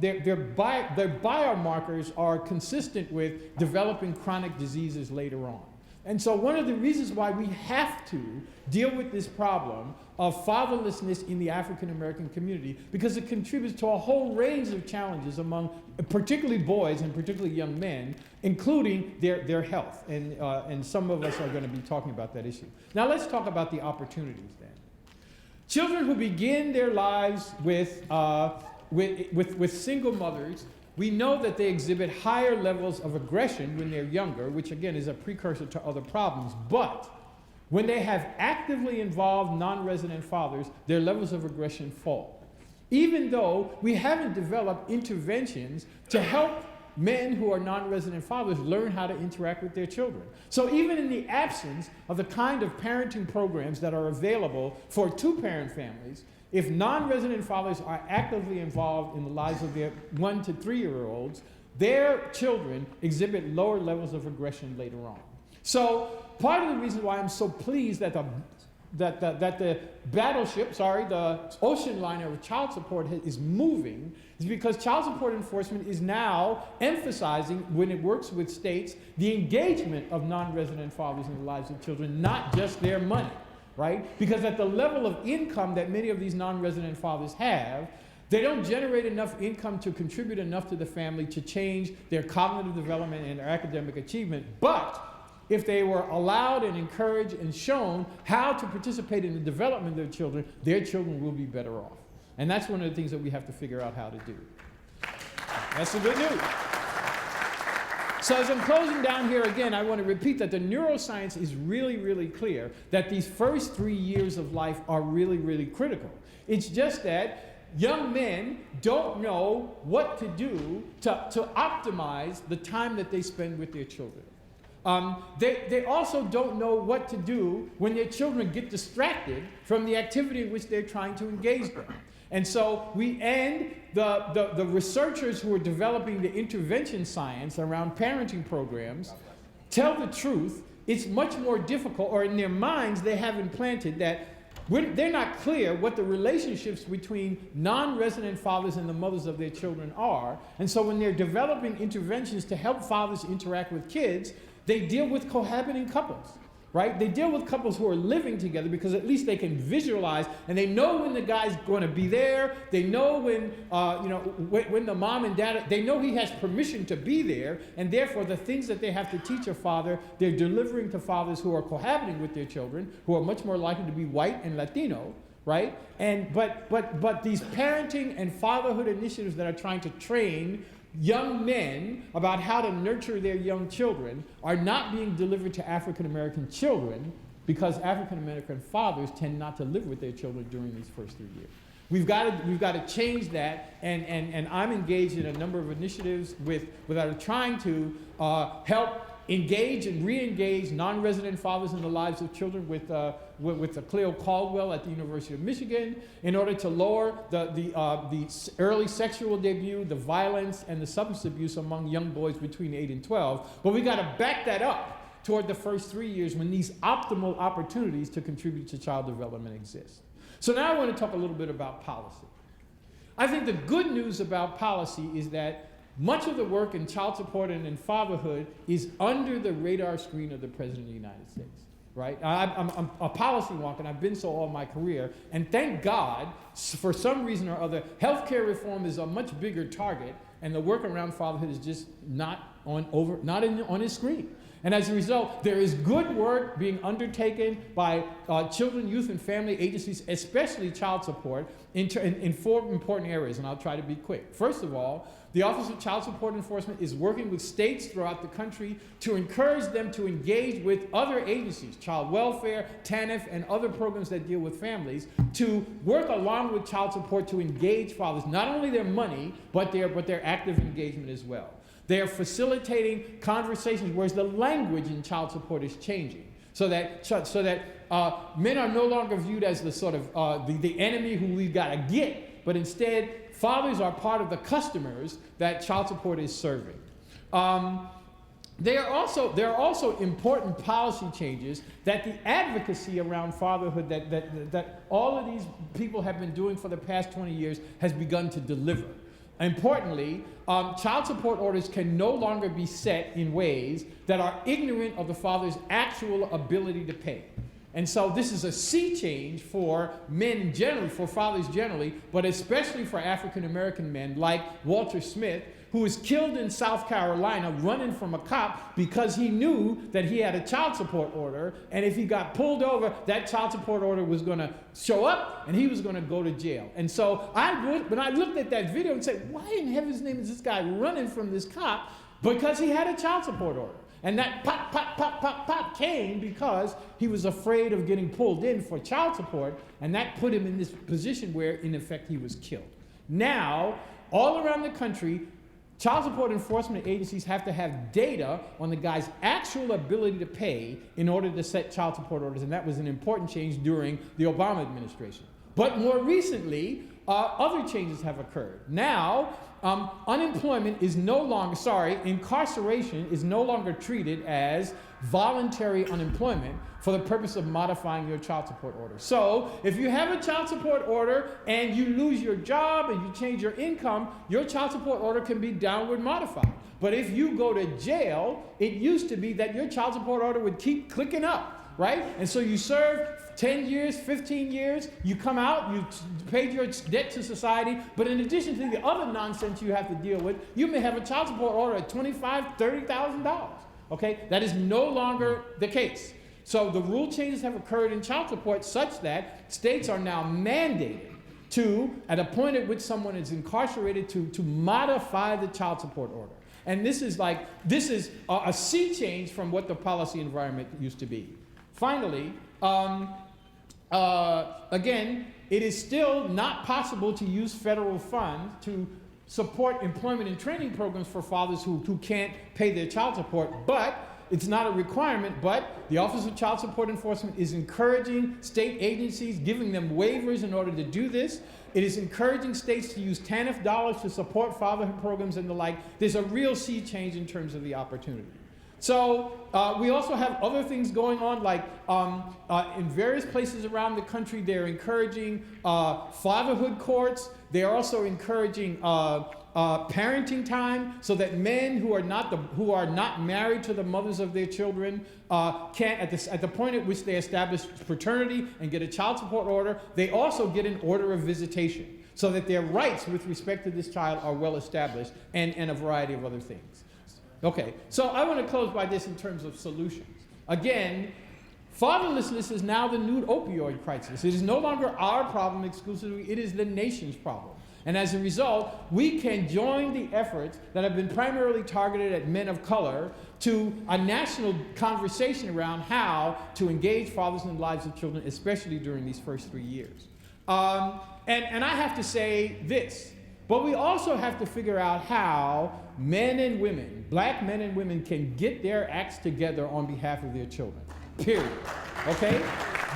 Speaker 6: their biomarkers are consistent with developing chronic diseases later on. And so one of the reasons why we have to deal with this problem of fatherlessness in the African American community, because it contributes to a whole range of challenges among particularly boys and particularly young men, including their health. And some of us are going to be talking about that issue. Now let's talk about the opportunities then. Children who begin their lives with single mothers, we know that they exhibit higher levels of aggression when they're younger, which again is a precursor to other problems. But when they have actively involved non-resident fathers, their levels of aggression fall. Even though we haven't developed interventions to help men who are non-resident fathers learn how to interact with their children. So even in the absence of the kind of parenting programs that are available for two-parent families, if non-resident fathers are actively involved in the lives of their 1 to 3 year olds, their children exhibit lower levels of aggression later on. So part of the reason why I'm so pleased that the battleship, the ocean liner of child support is moving is because child support enforcement is now emphasizing, when it works with states, the engagement of non-resident fathers in the lives of children, not just their money. Right? Because at the level of income that many of these non-resident fathers have, they don't generate enough income to contribute enough to the family to change their cognitive development and their academic achievement. But if they were allowed and encouraged and shown how to participate in the development of their children will be better off. And that's one of the things that we have to figure out how to do. That's the good news. So as I'm closing down here again, I want to repeat that the neuroscience is really, really clear that these first 3 years of life are really, really critical. It's just that young men don't know what to do to optimize the time that they spend with their children. They also don't know what to do when their children get distracted from the activity in which they're trying to engage them. And so the researchers who are developing the intervention science around parenting programs tell the truth. It's much more difficult, or in their minds they have implanted that they're not clear what the relationships between non-resident fathers and the mothers of their children are. And so when they're developing interventions to help fathers interact with kids, they deal with cohabiting couples. right? They deal with couples who are living together because at least they can visualize and they know when the guy's going to be there. They know when, when the mom and dad, they know he has permission to be there, and therefore the things that they have to teach a father, they're delivering to fathers who are cohabiting with their children, who are much more likely to be white and Latino, right? And but these parenting and fatherhood initiatives that are trying to train young men about how to nurture their young children are not being delivered to African American children because African American fathers tend not to live with their children during these first 3 years. We've got to change that, and I'm engaged in a number of initiatives without trying to help engage and re-engage non-resident fathers in the lives of children with Cleo Caldwell at the University of Michigan in order to lower the early sexual debut, the violence, and the substance abuse among young boys between 8 and 12. But we got to back that up toward the first 3 years when these optimal opportunities to contribute to child development exist. So now I want to talk a little bit about policy. I think the good news about policy is that much of the work in child support and in fatherhood is under the radar screen of the President of the United States, right? I'm a policy wonk, and I've been so all my career. And thank God, for some reason or other, healthcare reform is a much bigger target, and the work around fatherhood is just not on his screen. And as a result, there is good work being undertaken by children, youth, and family agencies, especially child support, in 4 important areas, and I'll try to be quick. First of all, the Office of Child Support Enforcement is working with states throughout the country to encourage them to engage with other agencies, child welfare, TANF, and other programs that deal with families, to work along with child support to engage fathers, not only their money, but their active engagement as well. They are facilitating conversations, whereas the language in child support is changing, so that men are no longer viewed as the sort of the enemy who we've got to get, but instead fathers are part of the customers that child support is serving. There are also important policy changes that the advocacy around fatherhood that all of these people have been doing for the past 20 years has begun to deliver. Importantly, child support orders can no longer be set in ways that are ignorant of the father's actual ability to pay. And so this is a sea change for men generally, for fathers generally, but especially for African American men like Walter Smith, who was killed in South Carolina running from a cop because he knew that he had a child support order, and if he got pulled over, that child support order was going to show up and he was going to go to jail. And so when I looked at that video and said, why in heaven's name is this guy running from this cop? Because he had a child support order. And that pop, pop, pop, pop, pop came because he was afraid of getting pulled in for child support, and that put him in this position where, in effect, he was killed. Now, all around the country, child support enforcement agencies have to have data on the guy's actual ability to pay in order to set child support orders, and that was an important change during the Obama administration. But more recently, other changes have occurred. Now, incarceration is no longer treated as voluntary unemployment for the purpose of modifying your child support order. So if you have a child support order and you lose your job and you change your income, your child support order can be downward modified. But if you go to jail, it used to be that your child support order would keep clicking up, right? And so you serve 10 years, 15 years, you come out, you paid your debt to society, but in addition to the other nonsense you have to deal with, you may have a child support order at $25,000, $30,000, okay? That is no longer the case. So the rule changes have occurred in child support such that states are now mandated to, at a point at which someone is incarcerated, to modify the child support order. And this is a sea change from what the policy environment used to be. Finally, again, it is still not possible to use federal funds to support employment and training programs for fathers who can't pay their child support, but it's not a requirement, but the Office of Child Support Enforcement is encouraging state agencies, giving them waivers in order to do this. It is encouraging states to use TANF dollars to support fatherhood programs and the like. There's a real sea change in terms of the opportunity. So we also have other things going on, like in various places around the country, they're encouraging fatherhood courts. They're also encouraging parenting time, so that men who are not married to the mothers of their children can, at the point at which they establish paternity and get a child support order, they also get an order of visitation, so that their rights with respect to this child are well established, and a variety of other things. Okay, so I want to close by this in terms of solutions. Again, fatherlessness is now the new opioid crisis. It is no longer our problem exclusively, it is the nation's problem. And as a result, we can join the efforts that have been primarily targeted at men of color to a national conversation around how to engage fathers in the lives of children, especially during these first 3 years. And I have to say this, but we also have to figure out how men and women, black men and women, can get their acts together on behalf of their children, period. Okay?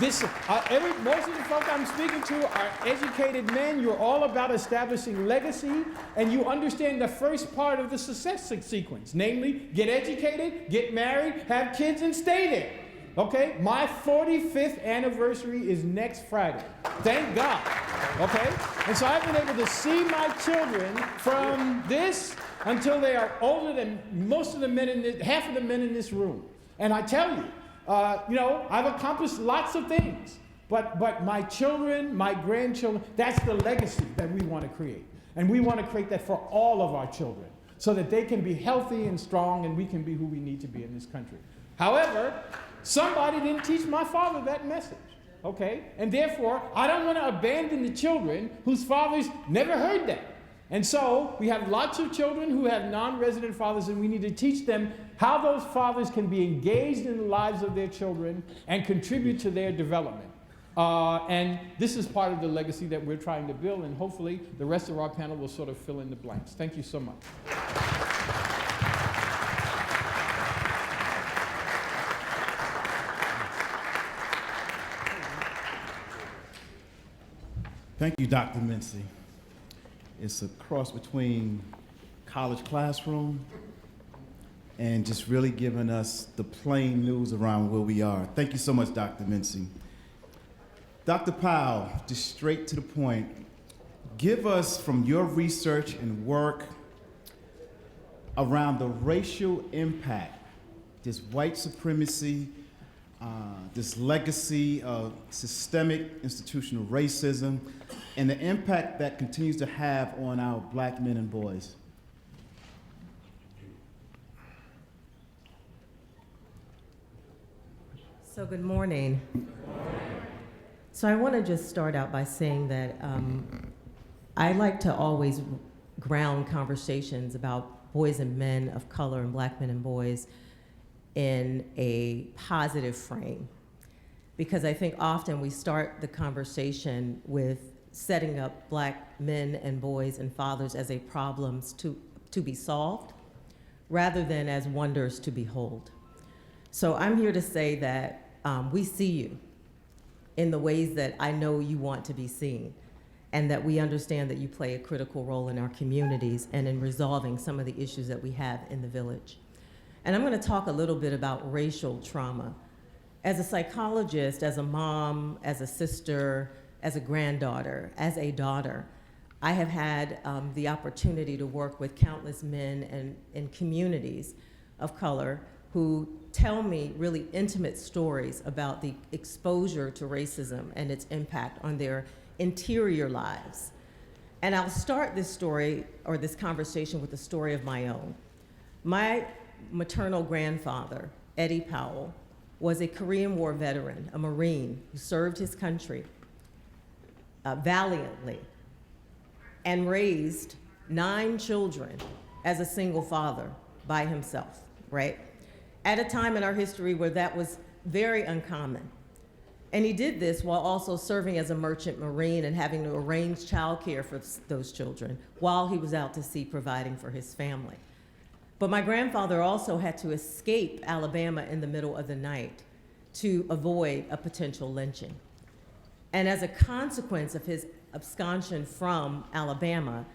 Speaker 6: Most of the folk I'm speaking to are educated men. You're all about establishing legacy, and you understand the first part of the success sequence, namely, get educated, get married, have kids, and stay there. Okay? My 45th anniversary is next Friday. Thank God. Okay? And so I've been able to see my children from this until they are older than most of the men half of the men in this room. And I tell you, I've accomplished lots of things, but my children, my grandchildren, that's the legacy that we want to create. And we want to create that for all of our children, so that they can be healthy and strong, and we can be who we need to be in this country. However, somebody didn't teach my father that message, okay? And therefore, I don't want to abandon the children whose fathers never heard that. And so we have lots of children who have non-resident fathers, and we need to teach them how those fathers can be engaged in the lives of their children and contribute to their development. And this is part of the legacy that we're trying to build, and hopefully the rest of our panel will sort of fill in the blanks. Thank you so much.
Speaker 1: Thank you, Dr. Mincy. It's a cross between college classroom and just really giving us the plain news around where we are. Thank you so much, Dr. Mincy. Dr. Powell, just straight to the point, give us from your research and work around the racial impact, this white supremacy, this legacy of systemic institutional racism, and the impact that continues to have on our black men and boys.
Speaker 7: So good morning. So I want to just start out by saying that I like to always ground conversations about boys and men of color and black men and boys in a positive frame, because I think often we start the conversation with setting up black men and boys and fathers as a problems to be solved rather than as wonders to behold. So I'm here to say that we see you in the ways that I know you want to be seen, and that we understand that you play a critical role in our communities and in resolving some of the issues that we have in the village. And I'm going to talk a little bit about racial trauma. As a psychologist, as a mom, as a sister, as a granddaughter, as a daughter, I have had the opportunity to work with countless men and communities of color who tell me really intimate stories about the exposure to racism and its impact on their interior lives. And I'll start this story, or this conversation, with a story of my own. My maternal grandfather, Eddie Powell, was a Korean War veteran, a Marine who served his country valiantly and raised 9 children as a single father by himself, right? At a time in our history where that was very uncommon. And he did this while also serving as a merchant marine and having to arrange childcare for those children while he was out to sea providing for his family. But my grandfather also had to escape Alabama in the middle of the night to avoid a potential lynching. And as a consequence of his absconsion from Alabama,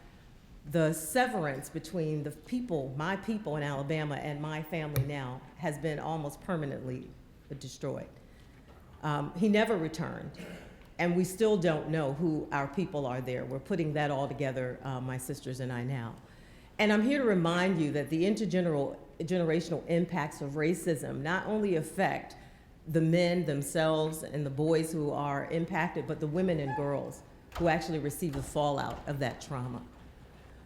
Speaker 7: the severance between the people, my people in Alabama and my family now, has been almost permanently destroyed. He never returned, and we still don't know who our people are there. We're putting that all together, my sisters and I now. And I'm here to remind you that the intergenerational impacts of racism not only affect the men themselves and the boys who are impacted, but the women and girls who actually receive the fallout of that trauma.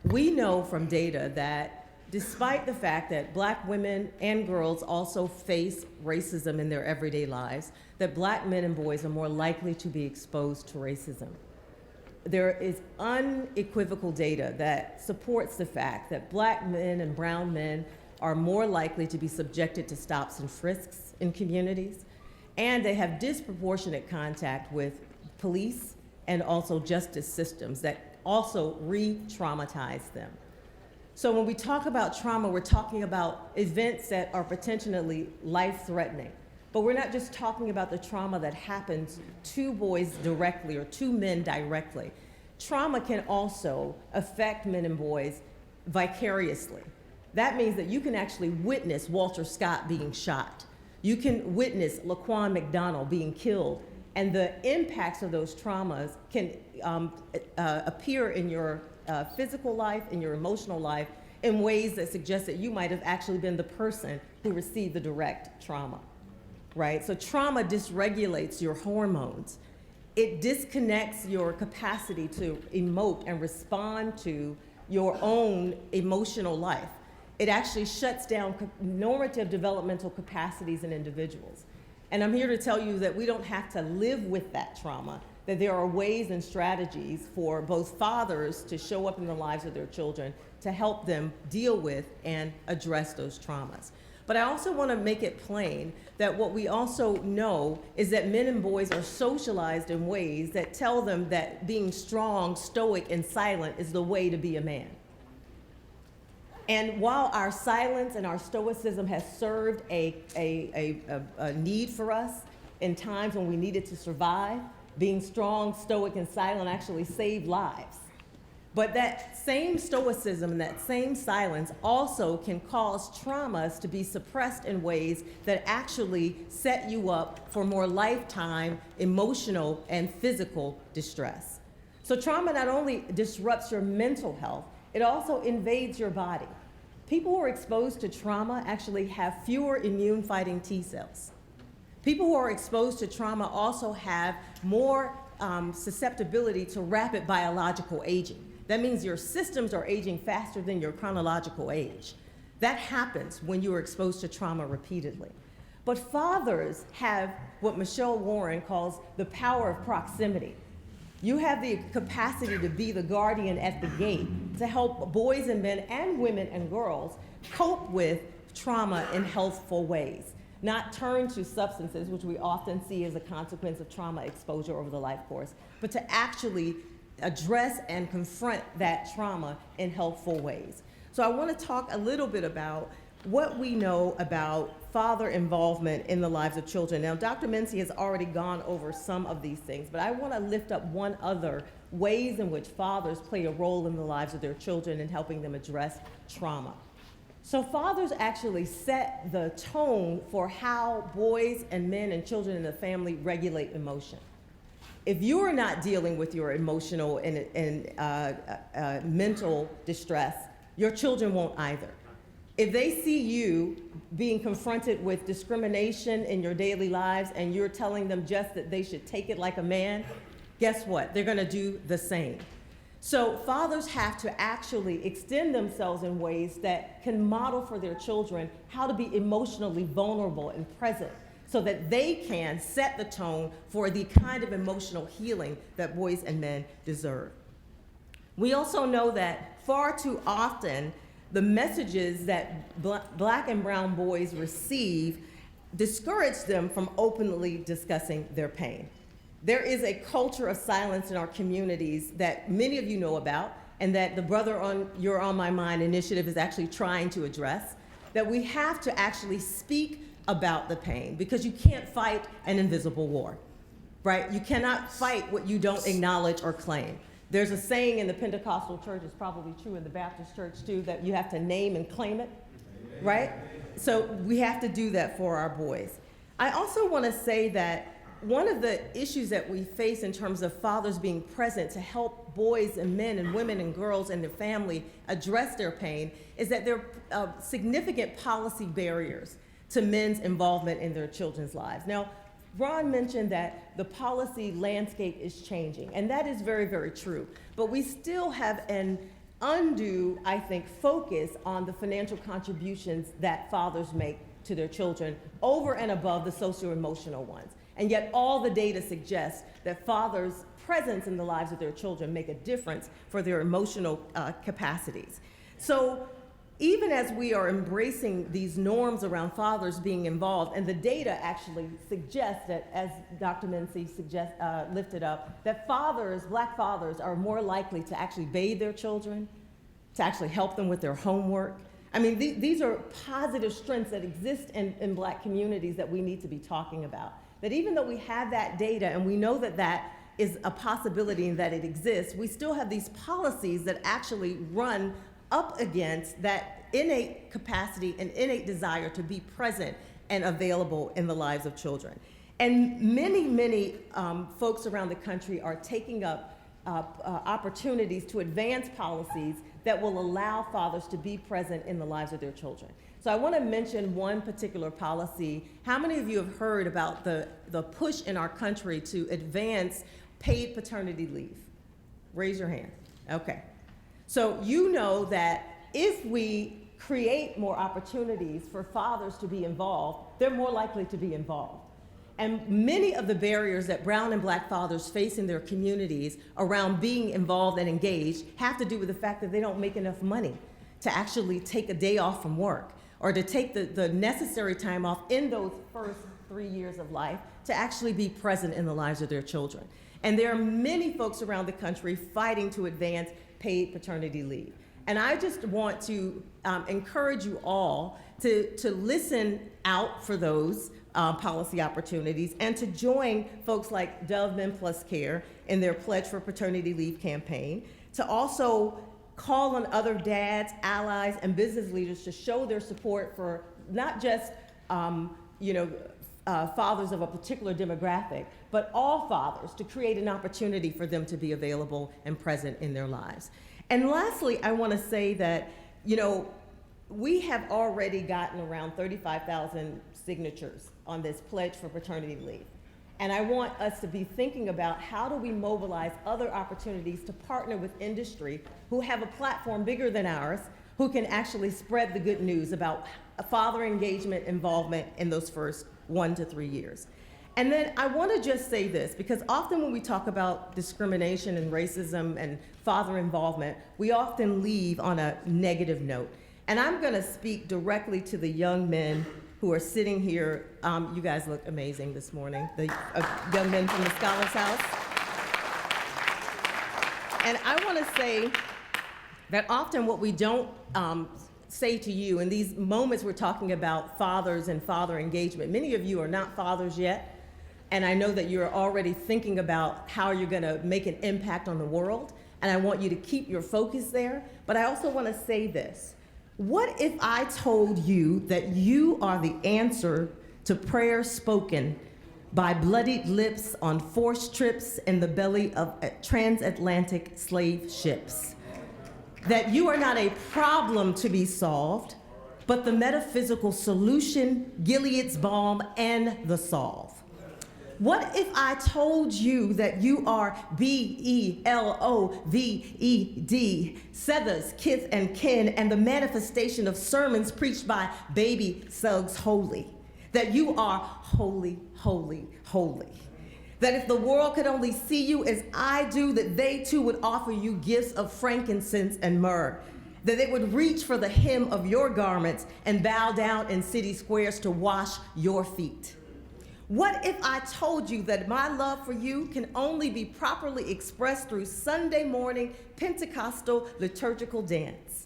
Speaker 7: We know from data that despite the fact that Black women and girls also face racism in their everyday lives, that Black men and boys are more likely to be exposed to racism. There is unequivocal data that supports the fact that Black men and brown men are more likely to be subjected to stops and frisks in communities, and they have disproportionate contact with police and also justice systems that also re-traumatize them. So when we talk about trauma, we're talking about events that are potentially life-threatening. But we're not just talking about the trauma that happens to boys directly or to men directly. Trauma can also affect men and boys vicariously. That means that you can actually witness Walter Scott being shot. You can witness Laquan McDonald being killed. And the impacts of those traumas can appear in your physical life, in your emotional life, in ways that suggest that you might have actually been the person who received the direct trauma, right? So trauma dysregulates your hormones. It disconnects your capacity to emote and respond to your own emotional life. It actually shuts down normative developmental capacities in individuals. And I'm here to tell you that we don't have to live with that trauma, that there are ways and strategies for both fathers to show up in the lives of their children to help them deal with and address those traumas. But I also want to make it plain that what we also know is that men and boys are socialized in ways that tell them that being strong, stoic, and silent is the way to be a man. And while our silence and our stoicism has served a need for us in times when we needed to survive, being strong, stoic, and silent actually saved lives. But that same stoicism and that same silence also can cause traumas to be suppressed in ways that actually set you up for more lifetime emotional and physical distress. So trauma not only disrupts your mental health, it also invades your body. People who are exposed to trauma actually have fewer immune fighting T cells. People who are exposed to trauma also have more susceptibility to rapid biological aging. That means your systems are aging faster than your chronological age. That happens when you are exposed to trauma repeatedly. But fathers have what Michelle Warren calls the power of proximity. You have the capacity to be the guardian at the gate to help boys and men and women and girls cope with trauma in healthful ways, not turn to substances, which we often see as a consequence of trauma exposure over the life course, but to actually address and confront that trauma in helpful ways. So I want to talk a little bit about what we know about father involvement in the lives of children. Now, Dr. Mincy has already gone over some of these things, but I want to lift up one other ways in which fathers play a role in the lives of their children in helping them address trauma. So fathers actually set the tone for how boys and men and children in the family regulate emotion. If you are not dealing with your emotional and mental distress, your children won't either. If they see you being confronted with discrimination in your daily lives and you're telling them just that they should take it like a man, guess what? They're going to do the same. So fathers have to actually extend themselves in ways that can model for their children how to be emotionally vulnerable and present so that they can set the tone for the kind of emotional healing that boys and men deserve. We also know that far too often, the messages that Black and brown boys receive discourage them from openly discussing their pain. There is a culture of silence in our communities that many of you know about and that the Brother on You're On My Mind initiative is actually trying to address, that we have to actually speak about the pain because you can't fight an invisible war, right? You cannot fight what you don't acknowledge or claim. There's a saying in the Pentecostal church, it's probably true in the Baptist church too, that you have to name and claim it, right? So we have to do that for our boys. I also want to say that one of the issues that we face in terms of fathers being present to help boys and men and women and girls and their family address their pain is that there are significant policy barriers to men's involvement in their children's lives. Now, Ron mentioned that the policy landscape is changing, and that is very, very true. But we still have an undue, I think, focus on the financial contributions that fathers make to their children over and above the socio-emotional ones. And yet all the data suggests that fathers' presence in the lives of their children make a difference for their emotional capacities. So even as we are embracing these norms around fathers being involved, and the data actually suggests that, as Dr. Mincy lifted up, that fathers, black fathers, are more likely to actually bathe their children, to actually help them with their homework. I mean, these are positive strengths that exist in black communities that we need to be talking about. That even though we have that data and we know that that is a possibility and that it exists, we still have these policies that actually run up against that innate capacity and innate desire to be present and available in the lives of children. And many folks around the country are taking up opportunities to advance policies that will allow fathers to be present in the lives of their children. So I want to mention one particular policy. How many of you have heard about the push in our country to advance paid paternity leave? Raise your hand. Okay. So you know that if we create more opportunities for fathers to be involved, they're more likely to be involved. And many of the barriers that brown and black fathers face in their communities around being involved and engaged have to do with the fact that they don't make enough money to actually take a day off from work or to take the necessary time off in those first 3 years of life to actually be present in the lives of their children. And there are many folks around the country fighting to advance paid paternity leave. And I just want to encourage you all to listen out for those policy opportunities and to join folks like Dove Men Plus Care in their Pledge for Paternity Leave campaign, to also call on other dads, allies, and business leaders to show their support for not just fathers of a particular demographic, but all fathers, to create an opportunity for them to be available and present in their lives. And lastly, I want to say that, we have already gotten around 35,000 signatures on this Pledge for Paternity Leave. And I want us to be thinking about how do we mobilize other opportunities to partner with industry who have a platform bigger than ours, who can actually spread the good news about father engagement involvement in those first 1 to 3 years. And then I want to just say this, because often when we talk about discrimination and racism and father involvement, we often leave on a negative note. And I'm going to speak directly to the young men who are sitting here. You guys look amazing this morning, the young men from the Scholars House. And I want to say that often what we don't say to you in these moments we're talking about fathers and father engagement, many of you are not fathers yet, and I know that you're already thinking about how you're going to make an impact on the world, and I want you to keep your focus there. But I also want to say this. What if I told you that you are the answer to prayers spoken by bloodied lips on forced trips in the belly of transatlantic slave ships? That you are not a problem to be solved, but the metaphysical solution, Gilead's balm, and the solve? What if I told you that you are BELOVED, Sethers, kith and kin, and the manifestation of sermons preached by baby Suggs Holy? That you are holy, holy, holy. That if the world could only see you as I do, that they too would offer you gifts of frankincense and myrrh. That they would reach for the hem of your garments and bow down in city squares to wash your feet. What if I told you that my love for you can only be properly expressed through Sunday morning Pentecostal liturgical dance?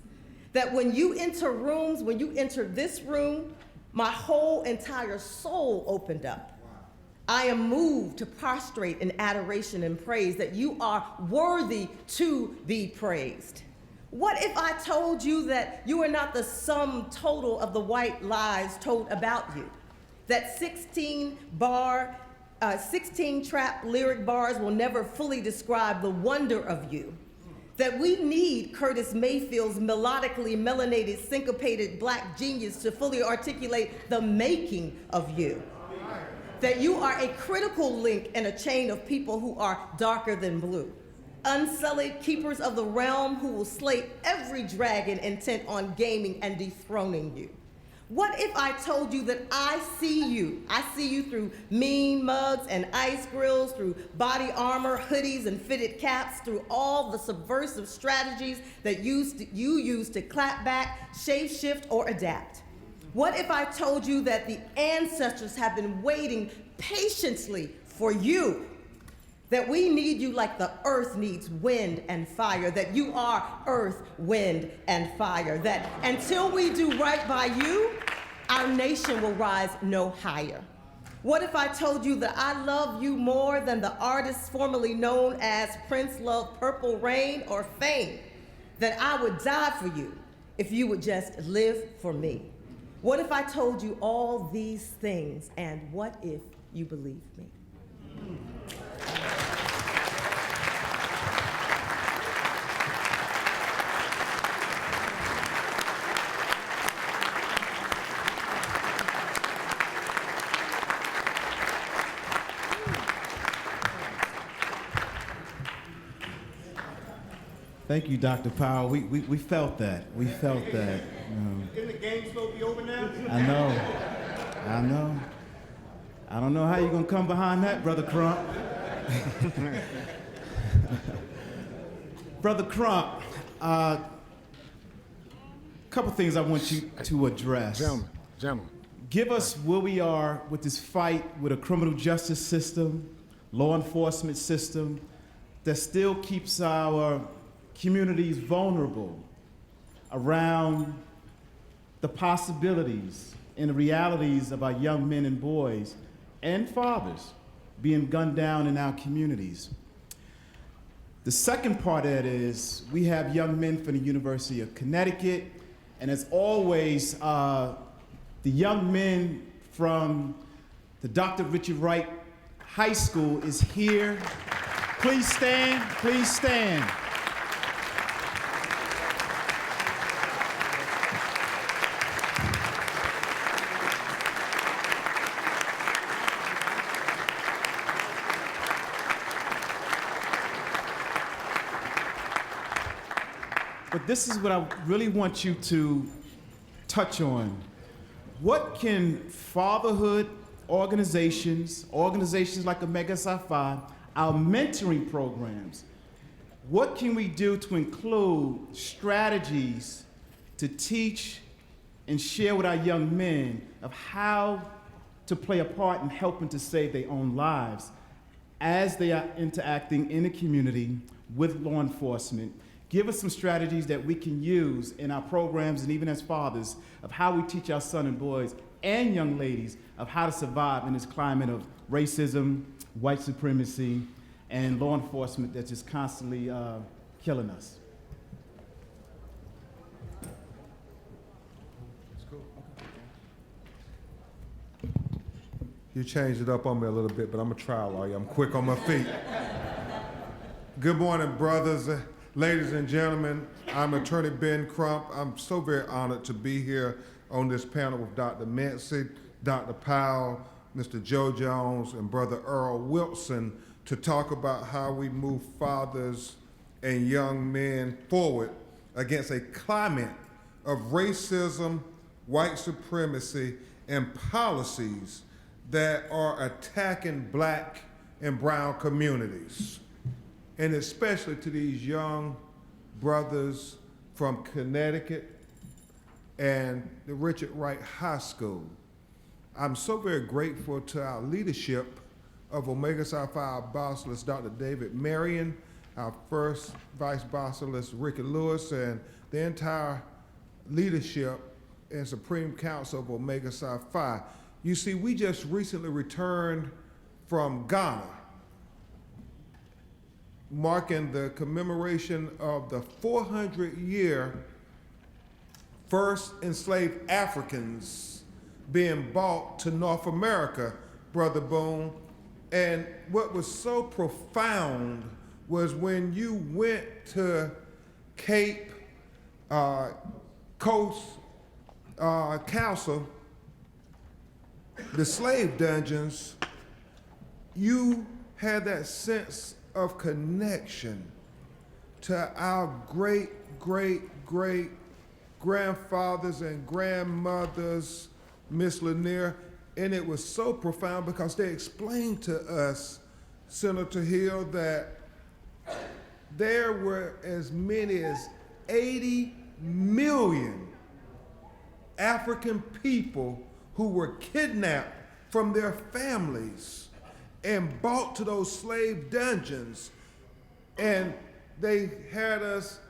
Speaker 7: That when you enter rooms, when you enter this room, my whole entire soul opened up. I am moved to prostrate in adoration and praise that you are worthy to be praised. What if I told you that you are not the sum total of the white lies told about you? That 16 trap lyric bars will never fully describe the wonder of you. That we need Curtis Mayfield's melodically melanated, syncopated black genius to fully articulate the making of you. That you are a critical link in a chain of people who are darker than blue. Unsullied keepers of the realm who will slay every dragon intent on gaming and dethroning you. What if I told you that I see you through mean mugs and ice grills, through body armor, hoodies, and fitted caps, through all the subversive strategies that you use to clap back, shape shift, or adapt? What if I told you that the ancestors have been waiting patiently for you? That we need you like the earth needs wind and fire, that you are earth, wind, and fire, that until we do right by you, our nation will rise no higher. What if I told you that I love you more than the artist formerly known as Prince loved Purple Rain or Fame, that I would die for you if you would just live for me? What if I told you all these things, and what if you believed me?
Speaker 1: Thank you, Dr. Powell. We felt that. We felt that.
Speaker 2: Isn't the game supposed to be over now?
Speaker 1: I know. I don't know how you're gonna come behind that, Brother Crump. Brother Crump, couple things I want you to address.
Speaker 2: Gentlemen.
Speaker 1: Give us where we are with this fight with a criminal justice system, law enforcement system that still keeps our communities vulnerable around the possibilities and the realities of our young men and boys and fathers being gunned down in our communities. The second part of that is we have young men from the University of Connecticut, and as always, the young men from the Dr. Richard Wright High School is here. Please stand, please stand. But this is what I really want you to touch on. What can fatherhood organizations like Omega Psi Phi, our mentoring programs, what can we do to include strategies to teach and share with our young men of how to play a part in helping to save their own lives as they are interacting in the community with law enforcement? Give us some strategies that we can use in our programs and even as fathers of how we teach our sons and boys and young ladies of how to survive in this climate of racism, white supremacy, and law enforcement that's just constantly killing us.
Speaker 2: You changed it up on me a little bit, but I'm a trial lawyer. I'm quick on my feet. Good morning, brothers. Ladies and gentlemen, I'm Attorney Ben Crump. I'm so very honored to be here on this panel with Dr. Mincy, Dr. Powell, Mr. Joe Jones, and Brother Earl Wilson to talk about how we move fathers and young men forward against a climate of racism, white supremacy, and policies that are attacking black and brown communities, and especially to these young brothers from Connecticut and the Richard Wright High School. I'm so very grateful to our leadership of Omega Psi Phi, our bossalist, Dr. David Marion, our first vice bossalist, Ricky Lewis, and the entire leadership and Supreme Council of Omega Psi Phi. You see, we just recently returned from Ghana, marking the commemoration of the 400-year first enslaved Africans being brought to North America, Brother Boone. And what was so profound was when you went to Cape Coast Council, the slave dungeons, you had that sense of connection to our great, great, great grandfathers and grandmothers, Miss Lanier, and it was so profound because they explained to us, Senator Hill, that there were as many as 80 million African people who were kidnapped from their families and brought to those slave dungeons. And they had us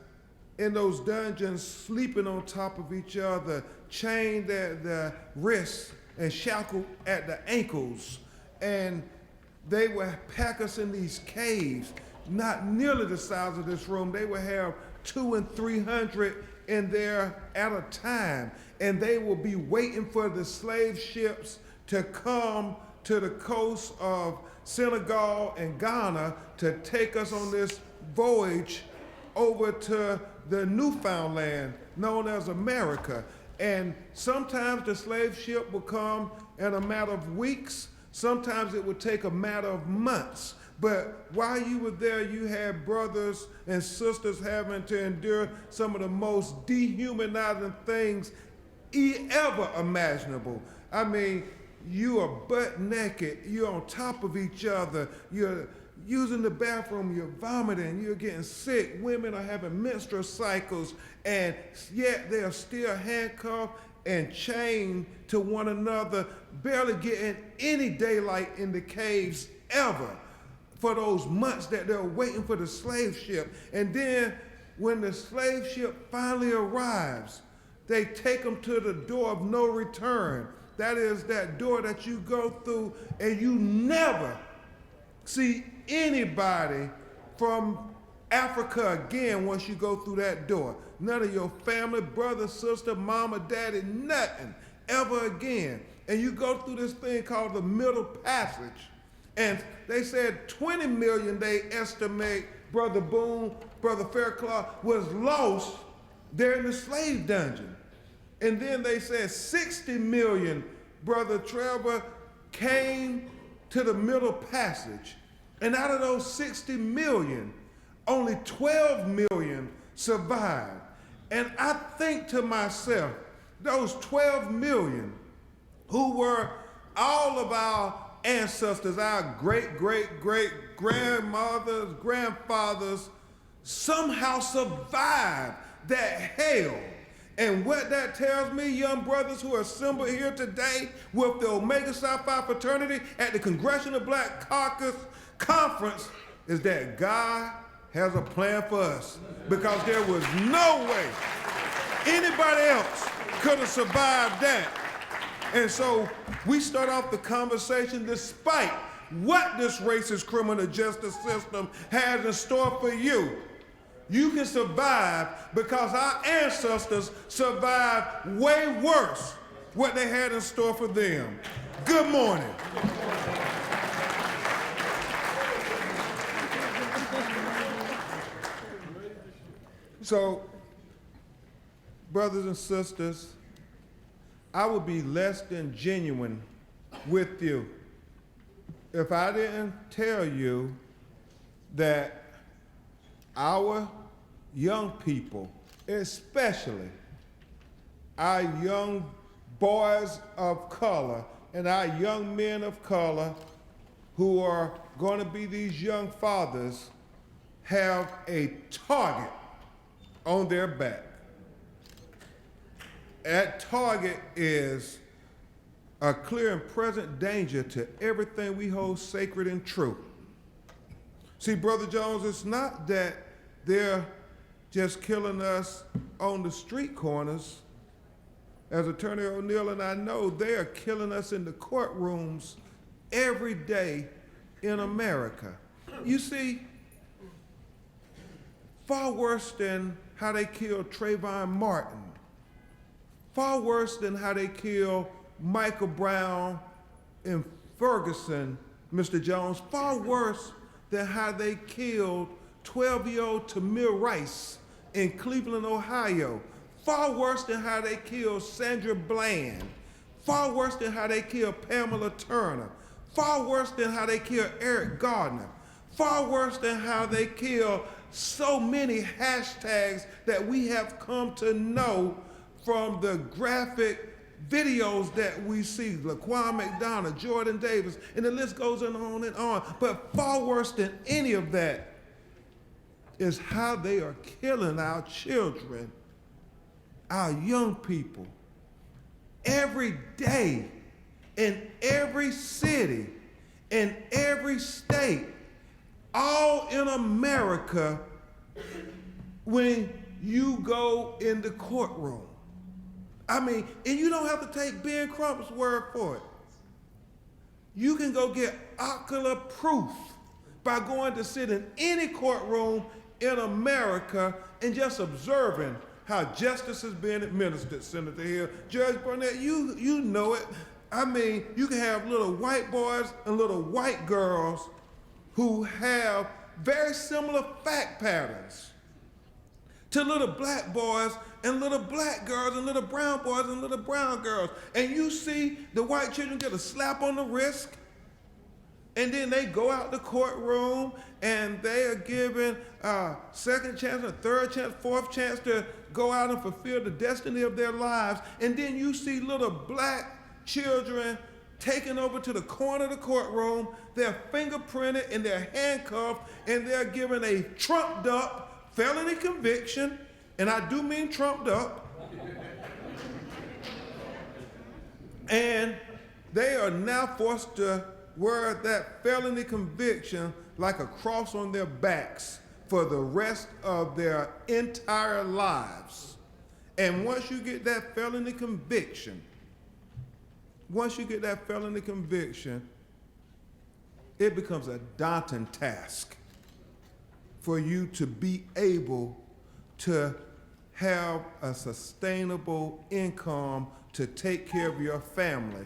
Speaker 2: in those dungeons sleeping on top of each other, chained at the wrists and shackled at the ankles. And they would pack us in these caves, not nearly the size of this room. They would have 200 and 300 in there at a time. And they will be waiting for the slave ships to come to the coast of Senegal and Ghana to take us on this voyage over to the Newfoundland known as America. And sometimes the slave ship would come in a matter of weeks. Sometimes it would take a matter of months. But while you were there, you had brothers and sisters having to endure some of the most dehumanizing things ever imaginable. I mean, you are butt naked, you're on top of each other, you're using the bathroom, you're vomiting, you're getting sick, women are having menstrual cycles, and yet they are still handcuffed and chained to one another, barely getting any daylight in the caves ever for those months that they're waiting for the slave ship. And then when the slave ship finally arrives, they take them to the door of no return. That is that door that you go through and you never see anybody from Africa again once you go through that door. None of your family, brother, sister, mama, daddy, nothing ever again. And you go through this thing called the Middle Passage. And they said 20 million, they estimate, Brother Boone, Brother Fairclough, was lost there in the slave dungeon. And then they said 60 million, Brother Trevor, came to the Middle Passage. And out of those 60 million, only 12 million survived. And I think to myself, those 12 million who were all of our ancestors, our great, great, great grandmothers, grandfathers, somehow survived that hell. And what that tells me, young brothers who are assembled here today with the Omega Psi Phi fraternity at the Congressional Black Caucus Conference, is that God has a plan for us. Because there was no way anybody else could have survived that. And so we start off the conversation despite what this racist criminal justice system has in store for you. You can survive because our ancestors survived way worse what they had in store for them. Good morning. So, brothers and sisters, I would be less than genuine with you if I didn't tell you that our young people, especially our young boys of color and our young men of color who are going to be these young fathers, have a target on their back. That target is a clear and present danger to everything we hold sacred and true. See, Brother Jones, it's not that they're just killing us on the street corners. As Attorney O'Neill and I know, they are killing us in the courtrooms every day in America. You see, far worse than how they killed Trayvon Martin, far worse than how they killed Michael Brown in Ferguson, Mr. Jones, far worse than how they killed 12-year-old Tamir Rice in Cleveland, Ohio, far worse than how they killed Sandra Bland, far worse than how they killed Pamela Turner, far worse than how they killed Eric Gardner, far worse than how they killed so many hashtags that we have come to know from the graphic videos that we see, Laquan McDonough, Jordan Davis, and the list goes on and on. But far worse than any of that is how they are killing our children, our young people, every day, in every city, in every state, all in America. When you go in the courtroom, I mean, and you don't have to take Ben Crump's word for it. You can go get ocular proof by going to sit in any courtroom in America and just observing how justice is being administered, Senator Hill. Judge Burnett, you know it. I mean, you can have little white boys and little white girls who have very similar fact patterns to little black boys and little black girls and little brown boys and little brown girls. And you see the white children get a slap on the wrist, and then they go out the courtroom and they are given a second chance, a third chance, fourth chance to go out and fulfill the destiny of their lives. And then you see little black children taken over to the corner of the courtroom, they're fingerprinted and they're handcuffed, and they're given a trumped up felony conviction, and I do mean trumped up. And they are now forced to wear that felony conviction like a cross on their backs for the rest of their entire lives. And once you get that felony conviction, it becomes a daunting task for you to be able to have a sustainable income to take care of your family.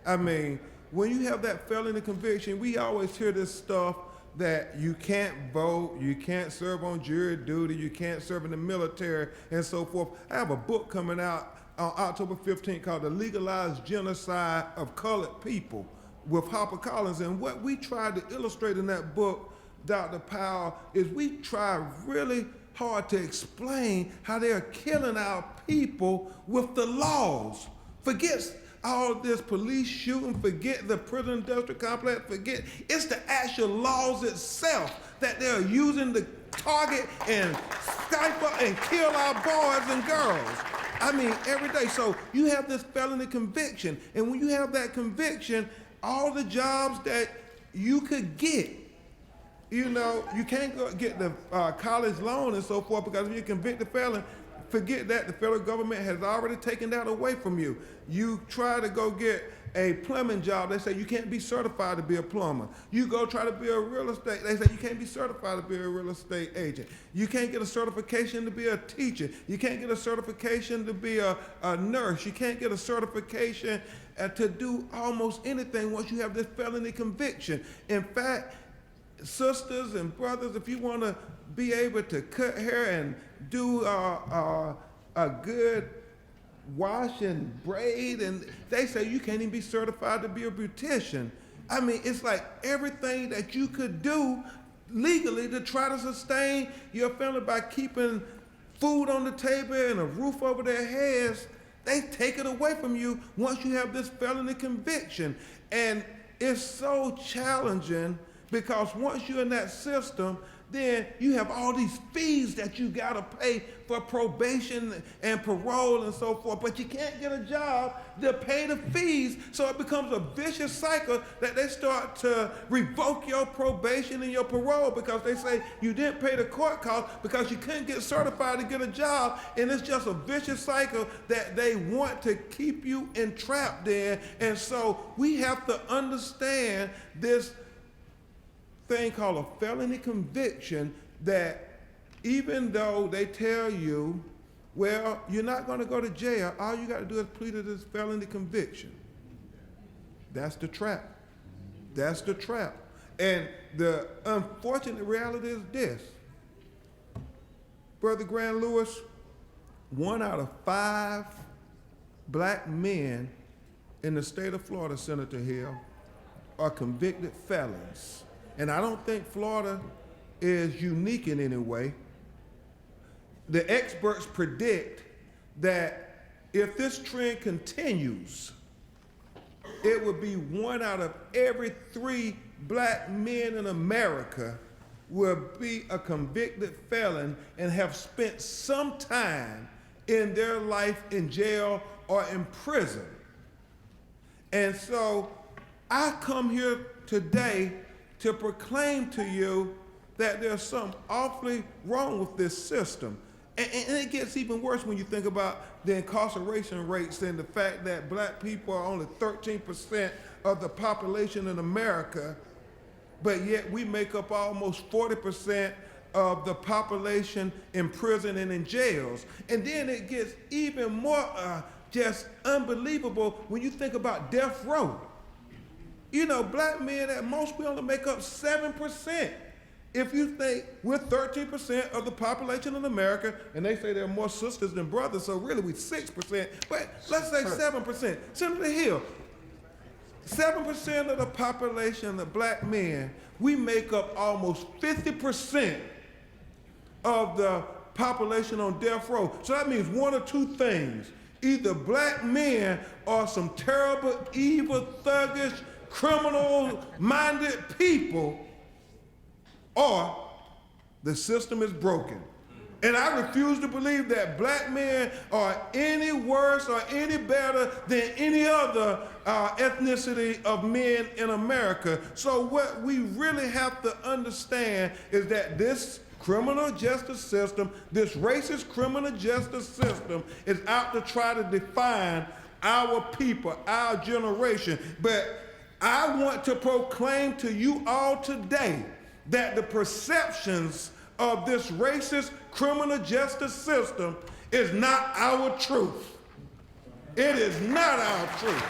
Speaker 2: I mean, when you have that felony conviction, we always hear this stuff that you can't vote, you can't serve on jury duty, you can't serve in the military, and so forth. I have a book coming out on October 15th called The Legalized Genocide of Colored People with HarperCollins. And what we tried to illustrate in that book, Dr. Powell, is we try really hard to explain how they are killing our people with the laws. Forget all this police shooting, forget the prison industrial complex, forget, it's the actual laws itself that they're using to target and stifle and kill our boys and girls. I mean, every day. So you have this felony conviction, and when you have that conviction, all the jobs that you could get, you know, you can't go get the college loan and so forth, because if you're a convicted felon, forget that. The federal government has already taken that away from you. You try to go get a plumbing job, they say you can't be certified to be a plumber. You go try to be a real estate, they say you can't be certified to be a real estate agent. You can't get a certification to be a teacher. You can't get a certification to be a nurse. You can't get a certification to do almost anything once you have this felony conviction. In fact, sisters and brothers, if you want to be able to cut hair and do a good wash and braid, and they say you can't even be certified to be a beautician. I mean, it's like everything that you could do legally to try to sustain your family by keeping food on the table and a roof over their heads, they take it away from you once you have this felony conviction. And it's so challenging, because once you're in that system, then you have all these fees that you gotta pay for probation and parole and so forth, but you can't get a job to pay the fees, so it becomes a vicious cycle that they start to revoke your probation and your parole because they say you didn't pay the court costs because you couldn't get certified to get a job, and it's just a vicious cycle that they want to keep you entrapped in. And so we have to understand this thing called a felony conviction that even though they tell you, well, you're not going to go to jail, all you got to do is plead to this felony conviction. That's the trap. That's the trap. And the unfortunate reality is this. Brother Grant Lewis, 1 out of 5 black men in the state of Florida, Senator Hill, are convicted felons. And I don't think Florida is unique in any way. The experts predict that if this trend continues, it would be 1 out of every 3 black men in America will be a convicted felon and have spent some time in their life in jail or in prison. And so I come here today to proclaim to you that there's something awfully wrong with this system. And it gets even worse when you think about the incarceration rates and the fact that black people are only 13% of the population in America, but yet we make up almost 40% of the population in prison and in jails. And then it gets even more just unbelievable when you think about death row. You know, black men at most, we only make up 7%. If you think we're 13% of the population in America, and they say there are more sisters than brothers, so really we're 6%, but let's say 7%. Senator Hill, 7% of the population of black men, we make up almost 50% of the population on death row. So that means one or two things. Either black men are some terrible, evil, thuggish, criminal-minded people, or the system is broken. And I refuse to believe that black men are any worse or any better than any other ethnicity of men in America. So what we really have to understand is that this criminal justice system, this racist criminal justice system, is out to try to define our people, our generation. But I want to proclaim to you all today that the perceptions of this racist criminal justice system is not our truth. It is not our truth.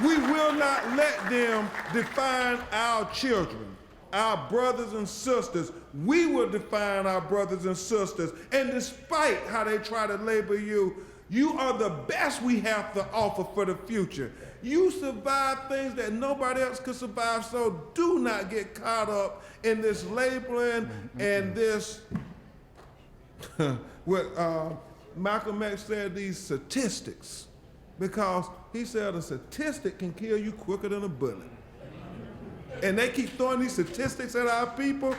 Speaker 2: We will not let them define our children, our brothers and sisters. We will define our brothers and sisters. And despite how they try to label you, you are the best we have to offer for the future. You survive things that nobody else could survive, so do not get caught up in this labeling and this, what Malcolm X said, these statistics, because he said a statistic can kill you quicker than a bullet. And they keep throwing these statistics at our people.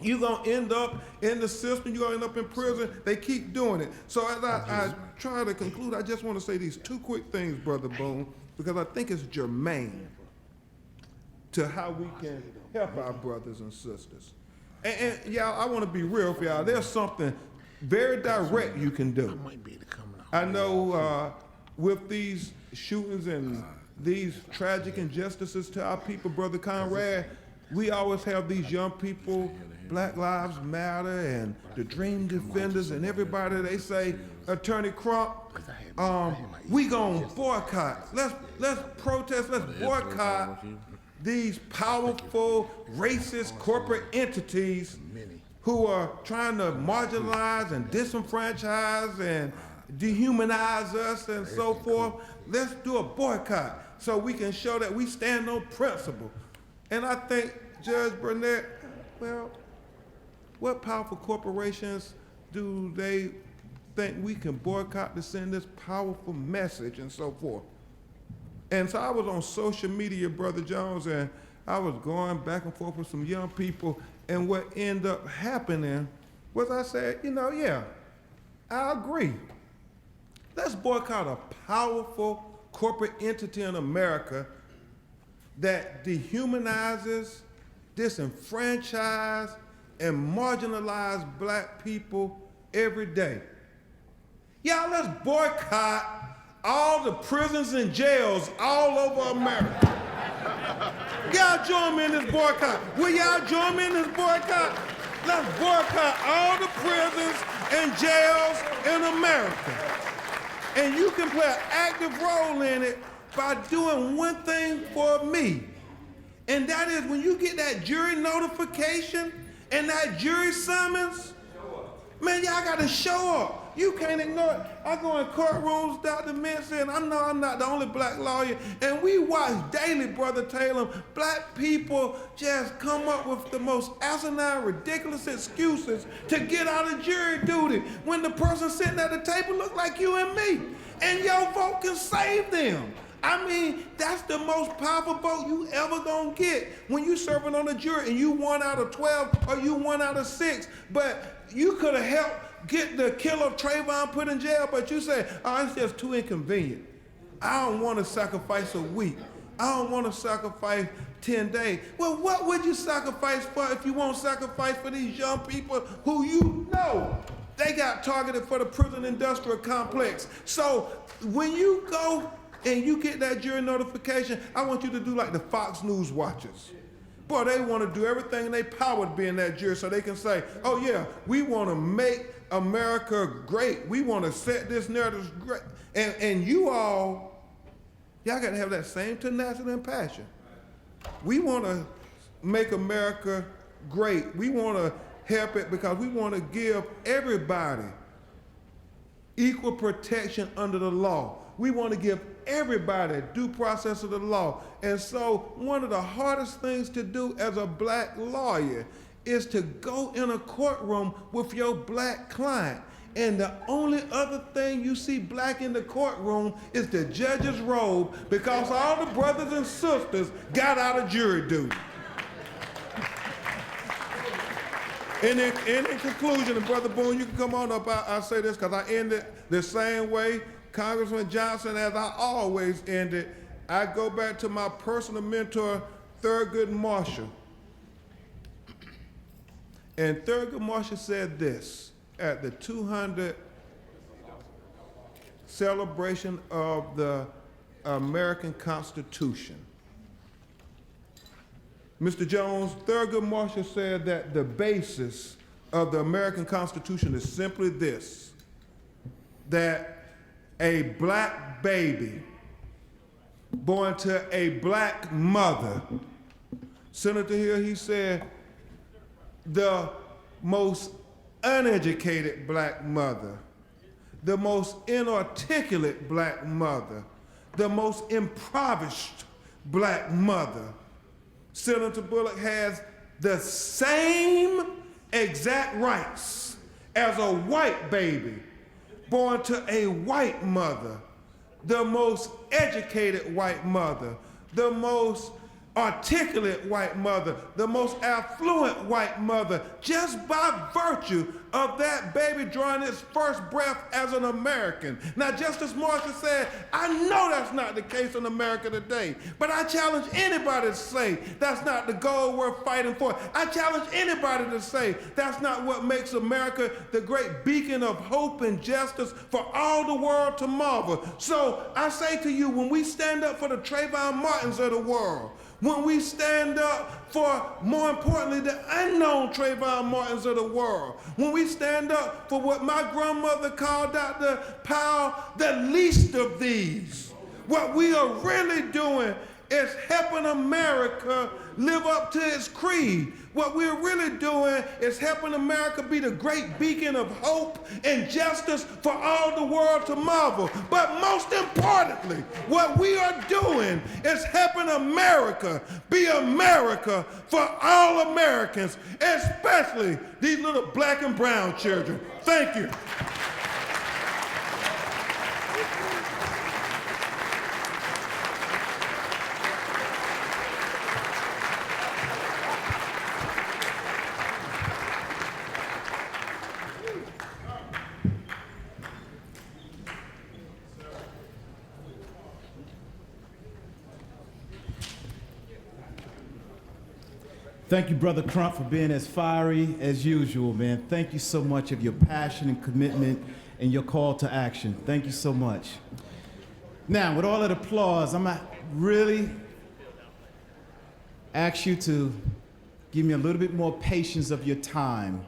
Speaker 2: You're going to end up in the system. You're going to end up in prison. They keep doing it. So as I try to conclude, I just want to say these 2 quick things, Brother Boone, because I think it's germane to how we can help our brothers and sisters. And y'all, I want to be real with y'all. There's something very direct you can do. I know with these shootings and these tragic injustices to our people, Brother Conrad, we always have these young people, Black Lives Matter and the Dream Defenders and everybody, they say, Attorney Crump, we gonna boycott. Let's protest, let's boycott these powerful racist corporate entities who are trying to marginalize and disenfranchise and dehumanize us and so forth. Let's do a boycott so we can show that we stand on principle. And I think, Judge Burnett, well, what powerful corporations do they think we can boycott to send this powerful message and so forth? And so I was on social media, Brother Jones, and I was going back and forth with some young people, and what ended up happening was I said, you know, yeah, I agree. Let's boycott a powerful corporate entity in America that dehumanizes, disenfranchise, and marginalize black people every day. Y'all, let's boycott all the prisons and jails all over America.
Speaker 8: Y'all join me in this boycott. Will y'all join me in this boycott? Let's boycott all the prisons and jails in America. And you can play an active role in it by doing one thing for me. And that is when you get that jury notification and that jury summons, man, y'all gotta show up. You can't ignore it. I go in courtrooms, Dr. Mincy, and I know I'm not the only black lawyer, and we watch daily, Brother Taylor, black people just come up with the most asinine, ridiculous excuses to get out of jury duty when the person sitting at the table look like you and me, and your vote can save them. I mean, that's the most powerful vote you ever gonna get when you serving on a jury and you 1 out of 12 or you 1 out of 6, but you could have helped get the killer of Trayvon put in jail, but you say, oh, it's just too inconvenient. I don't want to sacrifice a week. I don't want to sacrifice 10 days. Well, what would you sacrifice for if you won't sacrifice for these young people who you know they got targeted for the prison industrial complex? So when you go and you get that jury notification, I want you to do like the Fox News watchers. Boy, they want to do everything in their power to be in that jury so they can say, oh yeah, we want to make America great. We want to set this narrative great. And y'all got to have that same tenacity and passion. We want to make America great. We want to help it because we want to give everybody equal protection under the law. We want to give everybody due process of the law. And so one of the hardest things to do as a black lawyer is to go in a courtroom with your black client. And the only other thing you see black in the courtroom is the judge's robe because all the brothers and sisters got out of jury duty. And in conclusion, and Brother Boone, you can come on up, I'll say this because I end it the same way Congressman Johnson, as I always end it, I go back to my personal mentor, Thurgood Marshall. And Thurgood Marshall said this at the 200th celebration of the American Constitution. Mr. Jones, Thurgood Marshall said that the basis of the American Constitution is simply this, that a black baby born to a black mother. Senator Hill, he said, the most uneducated black mother, the most inarticulate black mother, the most impoverished black mother. Senator Bullock has the same exact rights as a white baby born to a white mother, the most educated white mother, the most articulate white mother, the most affluent white mother, just by virtue of that baby drawing its first breath as an American. Now, Justice Marshall said, I know that's not the case in America today, but I challenge anybody to say that's not the goal we're fighting for. I challenge anybody to say that's not what makes America the great beacon of hope and justice for all the world to marvel. So I say to you, when we stand up for the Trayvon Martins of the world, when we stand up for, more importantly, the unknown Trayvon Martins of the world, when we stand up for what my grandmother called Dr. Powell, the least of these, what we are really doing is helping America live up to its creed. What we're really doing is helping America be the great beacon of hope and justice for all the world to marvel. But most importantly, what we are doing is helping America be America for all Americans, especially these little black and brown children. Thank you.
Speaker 1: Thank you, Brother Crump, for being as fiery as usual, man. Thank you so much of your passion and commitment and your call to action. Thank you so much. Now, with all that applause, I'm not really ask you to give me a little bit more patience of your time.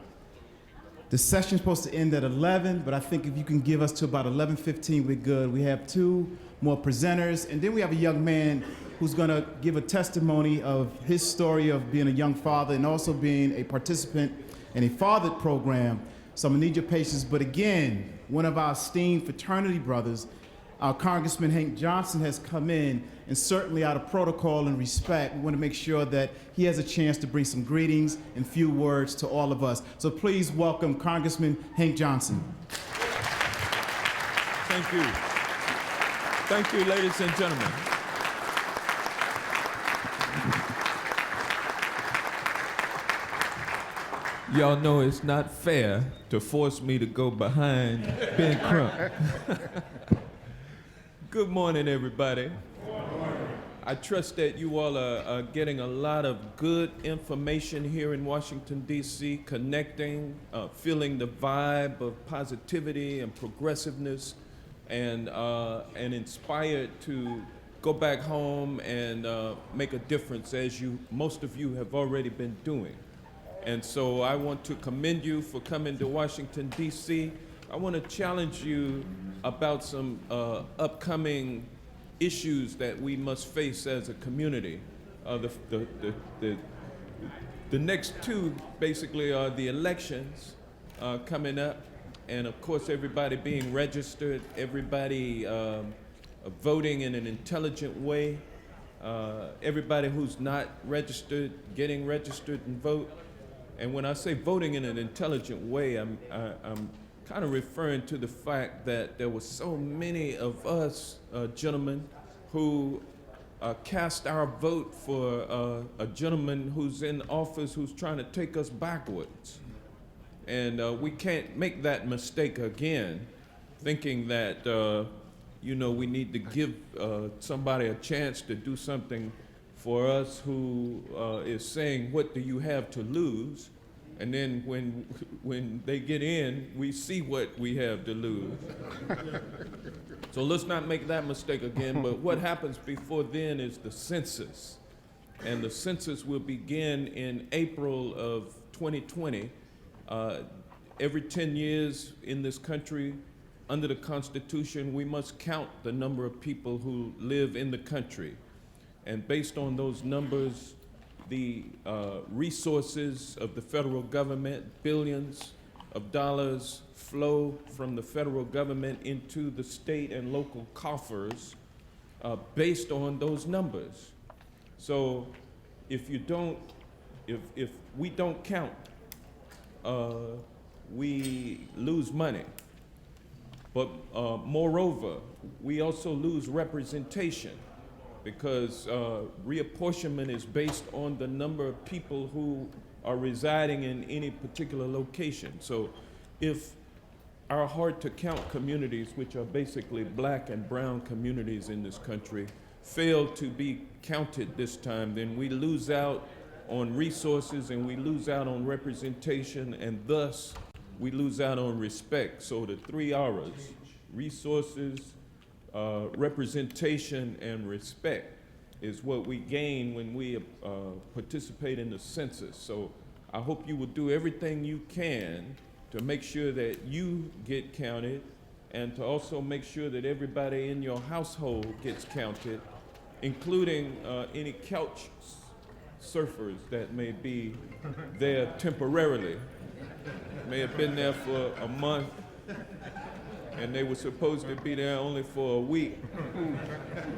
Speaker 1: The session's supposed to end at 11, but I think if you can give us to about 11:15, we're good. We have 2 more presenters, and then we have a young man who's gonna give a testimony of his story of being a young father and also being a participant in a fathered program. So I'm gonna need your patience, but again, one of our esteemed fraternity brothers, our Congressman Hank Johnson, has come in, and certainly out of protocol and respect, we want to make sure that he has a chance to bring some greetings and few words to all of us. So please welcome Congressman Hank Johnson.
Speaker 9: Thank you. Thank you, ladies and gentlemen. Y'all know it's not fair to force me to go behind Ben Crump. Good morning, everybody. I trust that you all are getting a lot of good information here in Washington, D.C., connecting, feeling the vibe of positivity and progressiveness, and inspired to go back home and make a difference, as most of you have already been doing. And so I want to commend you for coming to Washington, D.C. I want to challenge you about some upcoming issues that we must face as a community. The next 2 basically are the elections coming up, and of course everybody being registered, everybody voting in an intelligent way, everybody who's not registered getting registered and vote. And when I say voting in an intelligent way, I'm kind of referring to the fact that there were so many of us gentlemen who cast our vote for a gentleman who's in office who's trying to take us backwards. And we can't make that mistake again, thinking that we need to give somebody a chance to do something for us who is saying, what do you have to lose? And then when they get in, we see what we have to lose. So let's not make that mistake again, but what happens before then is the census. And the census will begin in April of 2020. Every 10 years in this country, under the Constitution, we must count the number of people who live in the country. And based on those numbers, the resources of the federal government, billions of dollars, flow from the federal government into the state and local coffers based on those numbers. So if we don't count, we lose money. But moreover, we also lose representation, because reapportionment is based on the number of people who are residing in any particular location. So if our hard-to-count communities, which are basically black and brown communities in this country, fail to be counted this time, then we lose out on resources and we lose out on representation, and thus we lose out on respect. So the 3 R's, resources, representation, and respect, is what we gain when we participate in the census. So I hope you will do everything you can to make sure that you get counted, and to also make sure that everybody in your household gets counted, including any couch surfers that may be there temporarily. May have been there for a month, and they were supposed to be there only for a week,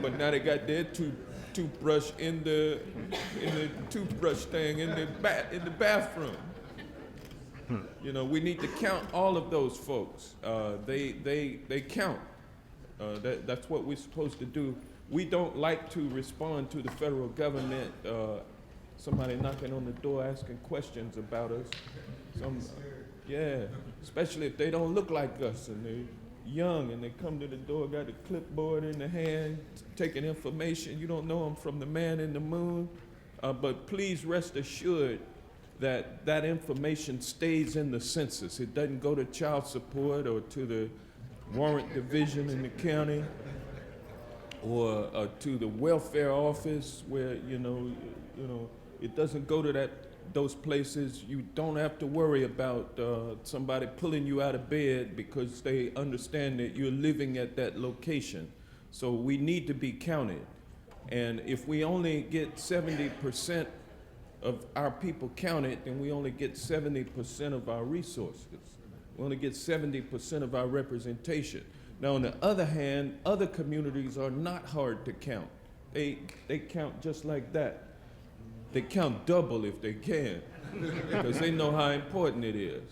Speaker 9: but now they got their toothbrush in the toothbrush thing in the bathroom. You know, we need to count all of those folks. They count. That's what we're supposed to do. We don't like to respond to the federal government. Somebody knocking on the door asking questions about us. Yeah, especially if they don't look like us and they're young and they come to the door, got a clipboard in the hand, taking information. You don't know them from the man in the moon. But please rest assured that that information stays in the census. It doesn't go to child support or to the warrant division in the county or to the welfare office where, you know, You know, it doesn't go to those places. You don't have to worry about somebody pulling you out of bed because they understand that you're living at that location. So we need to be counted. And if we only get 70% of our people counted, then we only get 70% of our resources. We only get 70% of our representation. Now, on the other hand, other communities are not hard to count. They count just like that. They count double if they can, because they know how important it is.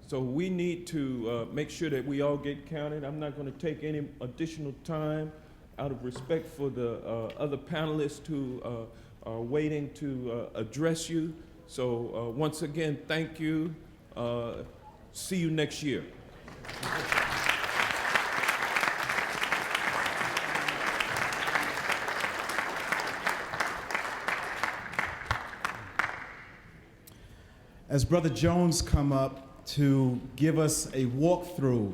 Speaker 9: So we need to make sure that we all get counted. I'm not going to take any additional time out of respect for the other panelists who are waiting to address you. So once again, thank you. See you next year.
Speaker 1: As Brother Jones come up to give us a walkthrough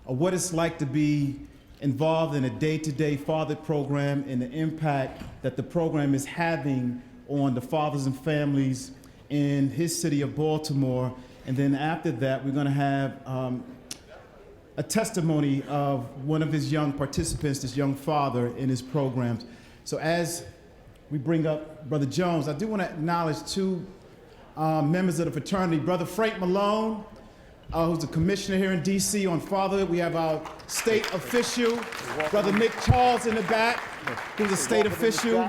Speaker 1: of what it's like to be involved in a day-to-day father program and the impact that the program is having on the fathers and families in his city of Baltimore. And then after that, we're going to have a testimony of one of his young participants, this young father in his programs. So as we bring up Brother Jones, I do want to acknowledge two members of the fraternity. Brother Frank Malone, who's the commissioner here in D.C. on fatherhood. We have our state official, Brother Nick Charles in the back, who's a state official.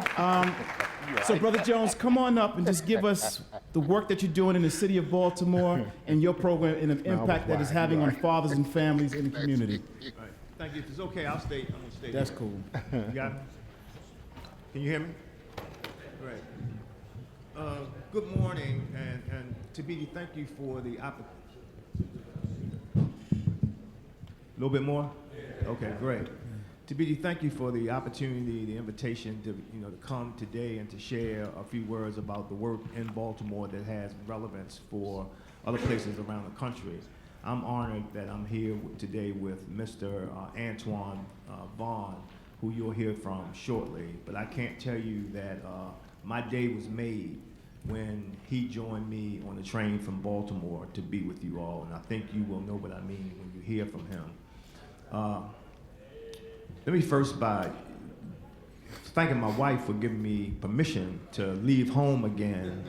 Speaker 1: So Brother Jones, come on up and just give us the work that you're doing in the city of Baltimore and your program and the impact that it's having on fathers and families in the community.
Speaker 10: All right. Thank you. If it's okay, I'm gonna stay.
Speaker 1: That's
Speaker 10: here.
Speaker 1: cool.
Speaker 10: You got me? Can you hear me? Great. Good morning, and Tabiti, thank you for the opportunity. A little bit more? Okay, great. Tabiti, thank you for the opportunity, the invitation to come today and to share a few words about the work in Baltimore that has relevance for other places around the country. I'm honored that I'm here today with Mr. Antoine Vaughn, who you'll hear from shortly. But I can't tell you that my day was made when he joined me on the train from Baltimore to be with you all, and I think you will know what I mean when you hear from him. Let me first by thanking my wife for giving me permission to leave home again.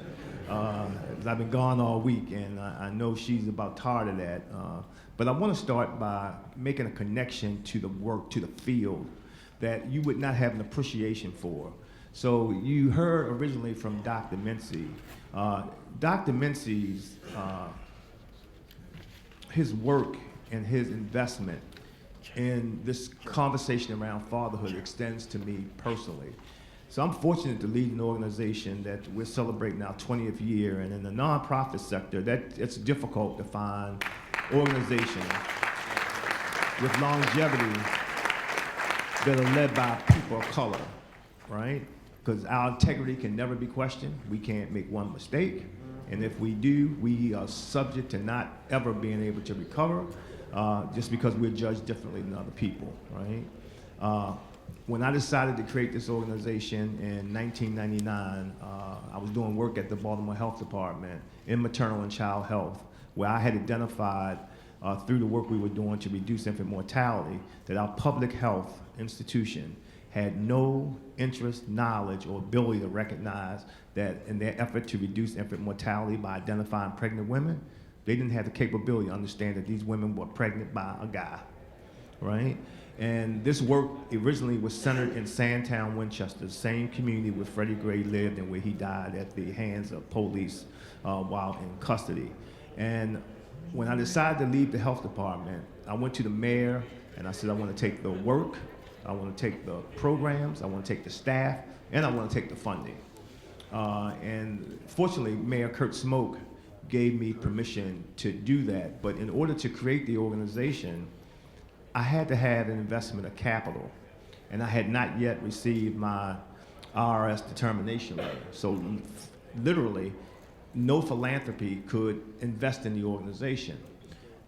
Speaker 10: I've been gone all week, and I know she's about tired of that. But I want to start by making a connection to the work, to the field, that you would not have an appreciation for. So you heard originally from Dr. Mincy. Dr. Mincy's, his work and his investment in this conversation around fatherhood extends to me personally. So I'm fortunate to lead an organization that we're celebrating our 20th year, and in the nonprofit sector, it's difficult to find organizations with longevity that are led by people of color, right? Because our integrity can never be questioned. We can't make one mistake. And if we do, we are subject to not ever being able to recover just because we're judged differently than other people, right? When I decided to create this organization in 1999, I was doing work at the Baltimore Health Department in maternal and child health, where I had identified through the work we were doing to reduce infant mortality that our public health institution had no interest, knowledge, or ability to recognize that in their effort to reduce infant mortality by identifying pregnant women, they didn't have the capability to understand that these women were pregnant by a guy, right? And this work originally was centered in Sandtown, Winchester, the same community where Freddie Gray lived and where he died at the hands of police while in custody. And when I decided to leave the health department, I went to the mayor and I said, I want to take the work, I want to take the programs, I want to take the staff, and I want to take the funding. And fortunately, Mayor Kurt Smoke gave me permission to do that. But in order to create the organization, I had to have an investment of capital. And I had not yet received my IRS determination letter. So literally, no philanthropy could invest in the organization.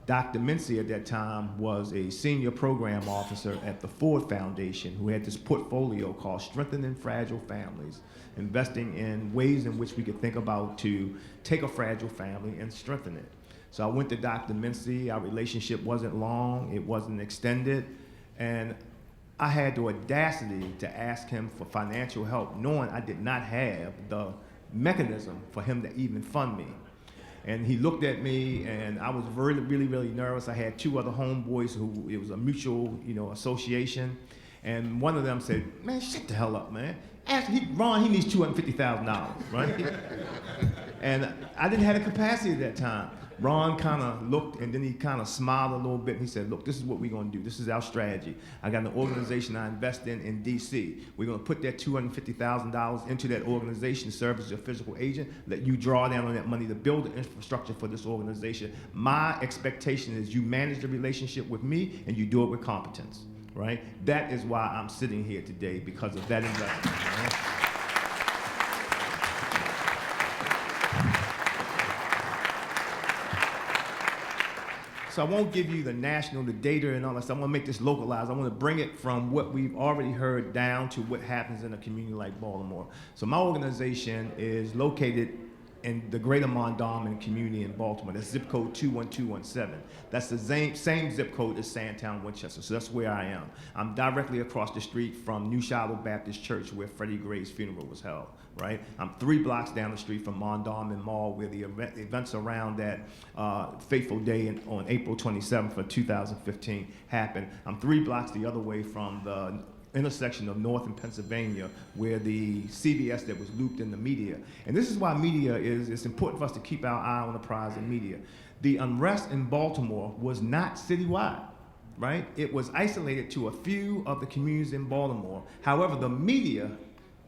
Speaker 10: Dr. Mincy at that time was a senior program officer at the Ford Foundation who had this portfolio called Strengthening Fragile Families, investing in ways in which we could think about to take a fragile family and strengthen it. So I went to Dr. Mincy. Our relationship wasn't long, it wasn't extended, and I had the audacity to ask him for financial help, knowing I did not have the mechanism for him to even fund me. And he looked at me, and I was really nervous. I had two other homeboys who, it was a mutual, association. And one of them said, man, shut the hell up, man. Ron, he needs $250,000, right? And I didn't have the capacity at that time. Ron kind of looked, and then he kind of smiled a little bit, and he said, look, this is what we're going to do. This is our strategy. I got an organization I invest in D.C. We're going to put that $250,000 into that organization to serve as your physical agent, let you draw down on that money to build the infrastructure for this organization. My expectation is you manage the relationship with me, and you do it with competence, right? That is why I'm sitting here today, because of that investment. Right? So I won't give you the national, the data and all that stuff. I want to make this localized. I want to bring it from what we've already heard down to what happens in a community like Baltimore. So my organization is located in the greater Mondawmin community in Baltimore. That's zip code 21217. That's the same zip code as Sandtown, Winchester. So that's where I am. I'm directly across the street from New Shiloh Baptist Church, where Freddie Gray's funeral was held, right? I'm 3 blocks down the street from Mondawmin Mall, where the events around that fateful day on April 27th of 2015 happened. I'm 3 blocks the other way from the intersection of North and Pennsylvania, where the CBS that was looped in the media. And this is why media it's important for us to keep our eye on the prize in media. The unrest in Baltimore was not citywide, right? It was isolated to a few of the communities in Baltimore. However, the media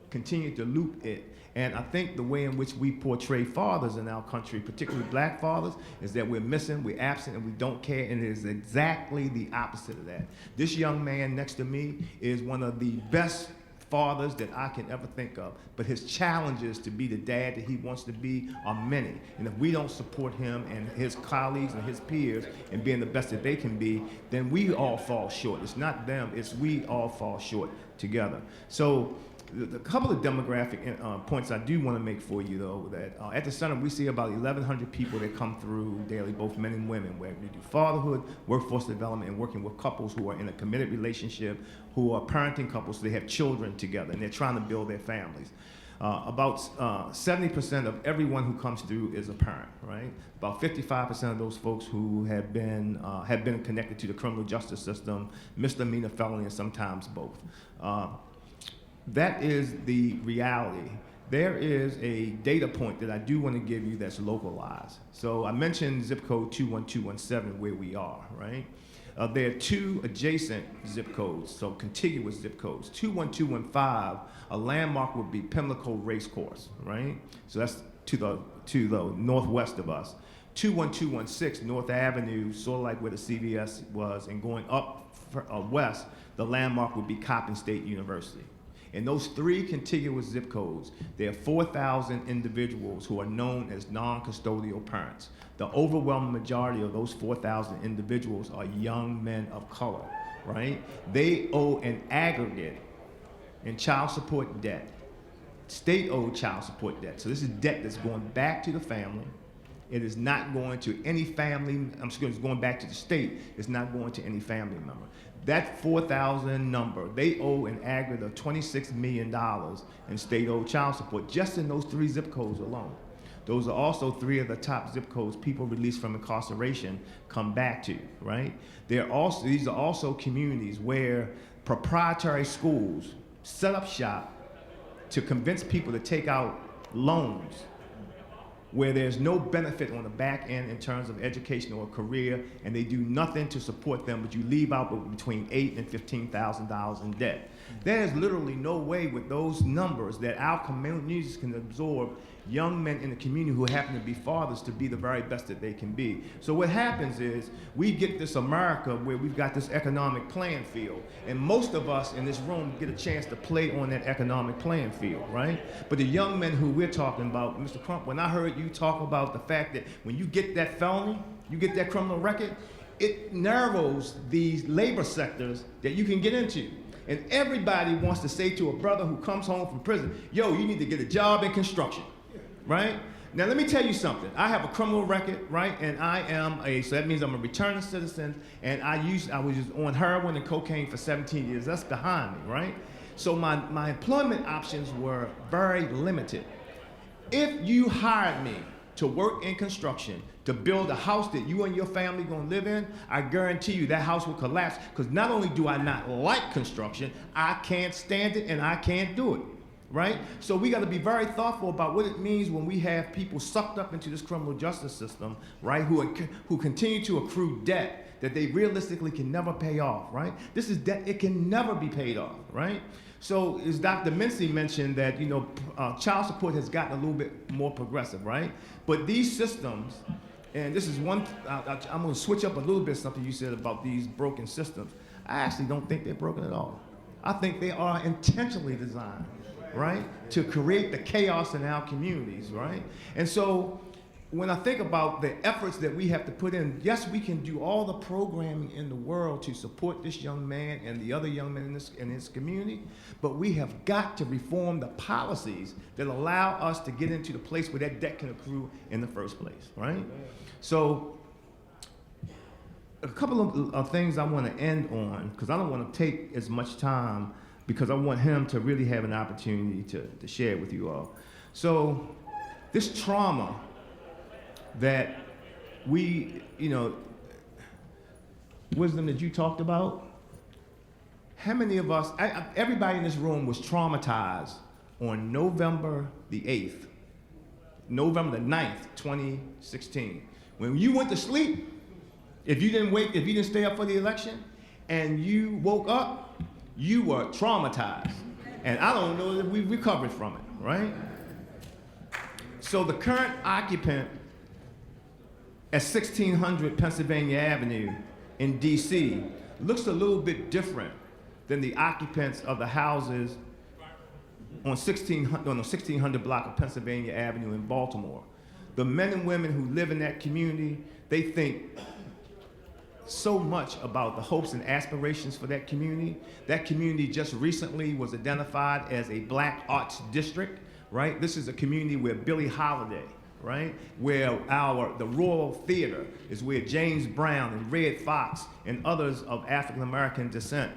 Speaker 10: continued to loop it. And I think the way in which we portray fathers in our country, particularly black fathers, is that we're missing, we're absent, and we don't care, and it is exactly the opposite of that. This young man next to me is one of the best fathers that I can ever think of, but his challenges to be the dad that he wants to be are many. And if we don't support him and his colleagues and his peers in being the best that they can be, then we all fall short. It's not them, it's we all fall short together. So the couple of demographic points I do want to make for you, though, that at the center we see about 1,100 people that come through daily, both men and women, where we do fatherhood, workforce development, and working with couples who are in a committed relationship, who are parenting couples, so they have children together, and they're trying to build their families. About 70% of everyone who comes through is a parent, right? About 55% of those folks who have been connected to the criminal justice system, misdemeanor, felony, and sometimes both. That is the reality. There is a data point that I do want to give you that's localized. So I mentioned zip code 21217 where we are, right? There are 2 adjacent zip codes, so contiguous zip codes. 21215, a landmark would be Pimlico Race Course, right? So that's to the northwest of us. 21216, North Avenue, sort of like where the CVS was, and going up west, the landmark would be Coppin State University. In those 3 contiguous zip codes, there are 4,000 individuals who are known as non-custodial parents. The overwhelming majority of those 4,000 individuals are young men of color, right? They owe an aggregate in child support debt, state-owed child support debt. So this is debt that's going back to the family. It is not going to any family, it's going back to the state. It's not going to any family member. That 4,000 number, they owe an aggregate of $26 million in state-owed child support just in those 3 zip codes alone. Those are also 3 of the top zip codes people released from incarceration come back to, right? These are also communities where proprietary schools set up shop to convince people to take out loans where there's no benefit on the back end in terms of education or career, and they do nothing to support them, but you leave out between $8,000 and $15,000 in debt. There's literally no way with those numbers that our communities can absorb young men in the community who happen to be fathers to be the very best that they can be. So what happens is we get this America where we've got this economic playing field, and most of us in this room get a chance to play on that economic playing field, right? But the young men who we're talking about, Mr. Crump, when I heard you talk about the fact that when you get that felony, you get that criminal record, it narrows these labor sectors that you can get into. And everybody wants to say to a brother who comes home from prison, yo, you need to get a job in construction, right? Now, let me tell you something. I have a criminal record, right? And so that means I'm a returning citizen, and I was just on heroin and cocaine for 17 years. That's behind me, right? So my employment options were very limited. If you hired me to work in construction, to build a house that you and your family gonna live in, I guarantee you that house will collapse, because not only do I not like construction, I can't stand it and I can't do it, right? So we gotta be very thoughtful about what it means when we have people sucked up into this criminal justice system, right, who continue to accrue debt that they realistically can never pay off, right? This is debt, it can never be paid off, right? So as Dr. Mincy mentioned that, child support has gotten a little bit more progressive, right? But these systems, and this is one, I'm gonna switch up a little bit something you said about these broken systems. I actually don't think they're broken at all. I think they are intentionally designed, right? To create the chaos in our communities, right? And so when I think about the efforts that we have to put in, yes, we can do all the programming in the world to support this young man and the other young men in this community, but we have got to reform the policies that allow us to get into the place where that debt can accrue in the first place, right? So a couple of things I want to end on, because I don't want to take as much time, because I want him to really have an opportunity to share with you all. So this trauma that we, wisdom that you talked about, how many of us, everybody in this room was traumatized on November the 8th, November the 9th, 2016. When you went to sleep, if you didn't stay up for the election, and you woke up, you were traumatized. And I don't know that we recovered from it, right? So the current occupant at 1600 Pennsylvania Avenue in DC looks a little bit different than the occupants of the houses on the 1600 block of Pennsylvania Avenue in Baltimore. The men and women who live in that community, they think so much about the hopes and aspirations for that community. That community just recently was identified as a Black Arts District, right? This is a community where Billie Holiday, right? Where the Royal Theater is where James Brown and Red Fox and others of African American descent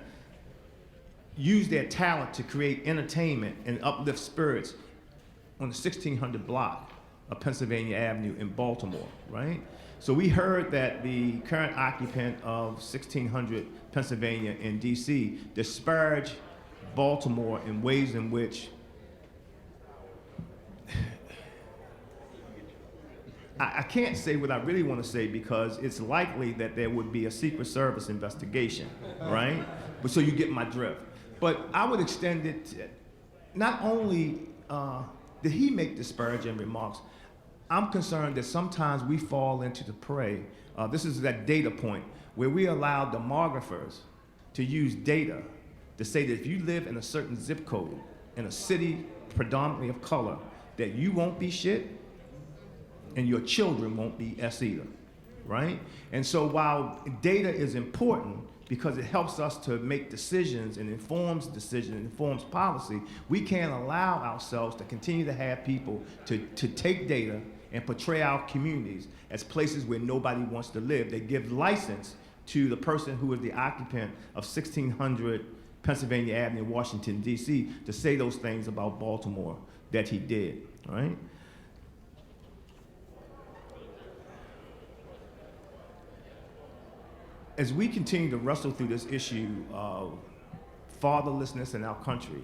Speaker 10: use their talent to create entertainment and uplift spirits on the 1600 block of Pennsylvania Avenue in Baltimore, right? So we heard that the current occupant of 1600 Pennsylvania in DC disparaged Baltimore in ways in which I can't say what I really want to say, because it's likely that there would be a Secret Service investigation, right? But so you get my drift. But I would extend it to, not only did he make disparaging remarks, I'm concerned that sometimes we fall into the prey. This is that data point where we allow demographers to use data to say that if you live in a certain zip code in a city predominantly of color, that you won't be shit, and your children won't be S either, right? And so while data is important because it helps us to make decisions and informs policy, we can't allow ourselves to continue to have people to take data and portray our communities as places where nobody wants to live. They give license to the person who is the occupant of 1600 Pennsylvania Avenue, Washington, D.C., to say those things about Baltimore that he did, right? As we continue to wrestle through this issue of fatherlessness in our country,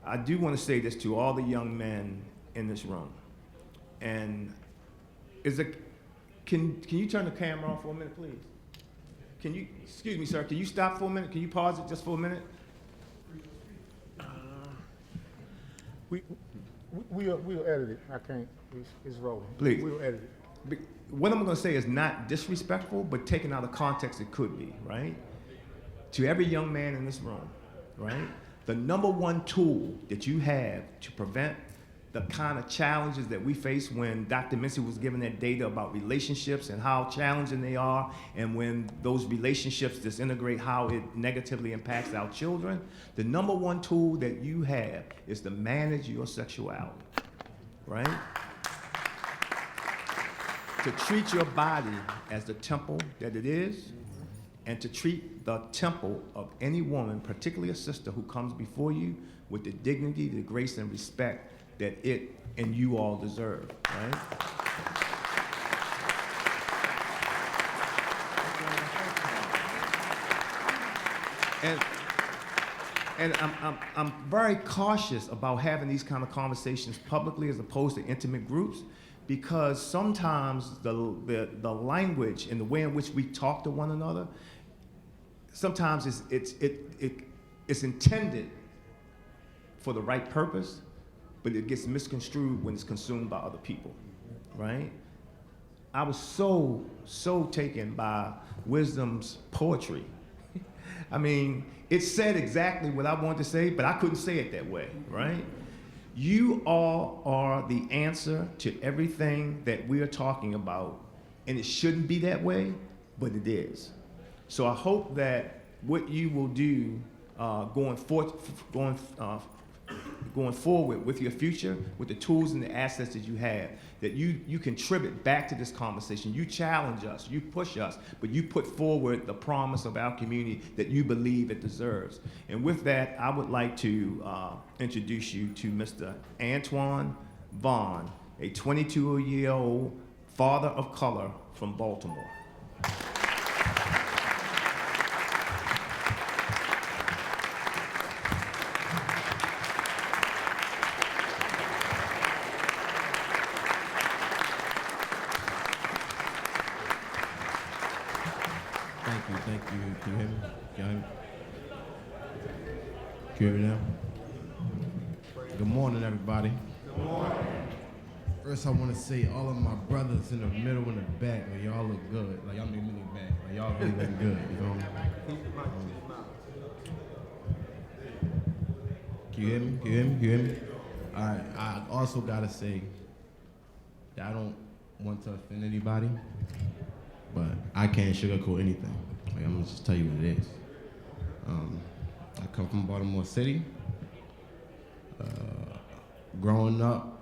Speaker 10: I do want to say this to all the young men in this room. And can you turn the camera on for a minute, please? Can you, excuse me, sir, can you stop for a minute? Can you pause it just for a minute?
Speaker 4: We'll edit it. I can't. It's rolling.
Speaker 10: Please.
Speaker 4: We'll edit it.
Speaker 10: What I'm going to say is not disrespectful, but taken out of context, it could be, right? To every young man in this room, right? The number one tool that you have to prevent the kind of challenges that we face when Dr. Mincy was giving that data about relationships and how challenging they are, and when those relationships disintegrate, how it negatively impacts our children. The number one tool that you have is to manage your sexuality, right? To treat your body as the temple that it is, and to treat the temple of any woman, particularly a sister who comes before you, with the dignity, the grace, and respect that it and you all deserve, right? And I'm very cautious about having these kind of conversations publicly as opposed to intimate groups, because sometimes the language and the way in which we talk to one another, sometimes it's intended for the right purpose, but it gets misconstrued when it's consumed by other people, right? I was so taken by Wisdom's poetry. I mean, it said exactly what I wanted to say, but I couldn't say it that way, right? You all are the answer to everything that we are talking about, and it shouldn't be that way, but it is. So I hope that what you will do going forward with your future, with the tools and the assets that you have, that you contribute back to this conversation. You challenge us, you push us, but you put forward the promise of our community that you believe it deserves. And with that, I would like to introduce you to Mr. Antoine Vaughn, a 22-year-old father of color from Baltimore.
Speaker 11: Thank you. Can you hear me? Can you hear me now? Good morning, everybody. Good morning. First, I want to say all of my brothers in the middle and the back, like, y'all look good. Like, y'all made me look bad. Like, y'all really look good, you know? Can you hear me? Can you hear me? All right, I also got to say that I don't want to offend anybody, but I can't sugarcoat anything. Like, I'm gonna just tell you what it is. I come from Baltimore City. Growing up,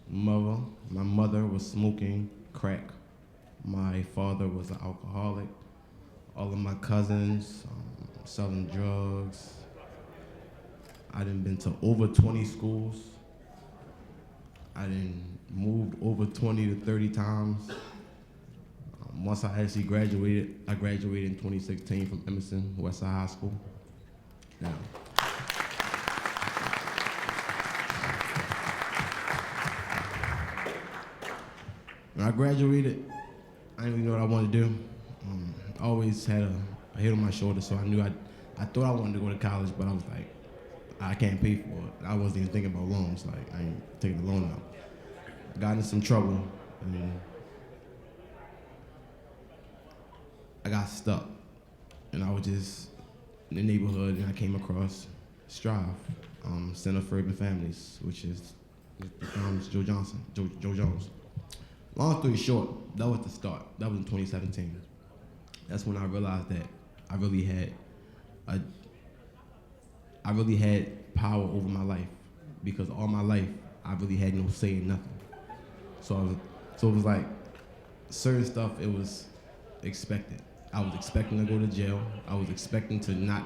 Speaker 11: my mother was smoking crack. My father was an alcoholic. All of my cousins selling drugs. I done been to over 20 schools. I done moved over 20 to 30 times. Once I actually graduated, I graduated in 2016 from Emerson Westside High School. Now, when I graduated, I didn't really know what I wanted to do. I always had a head on my shoulder, so I thought I wanted to go to college, but I was like, I can't pay for it. I wasn't even thinking about loans, like I ain't taking the loan out. Got in some trouble, I got stuck, and I was just in the neighborhood, and I came across Strive, Center for Urban Families, which is Joe Jones. Long story short, that was the start. That was in 2017. That's when I realized that I really had power over my life, because all my life I really had no say in nothing. So it was like certain stuff, it was expected. I was expecting to go to jail. I was expecting to not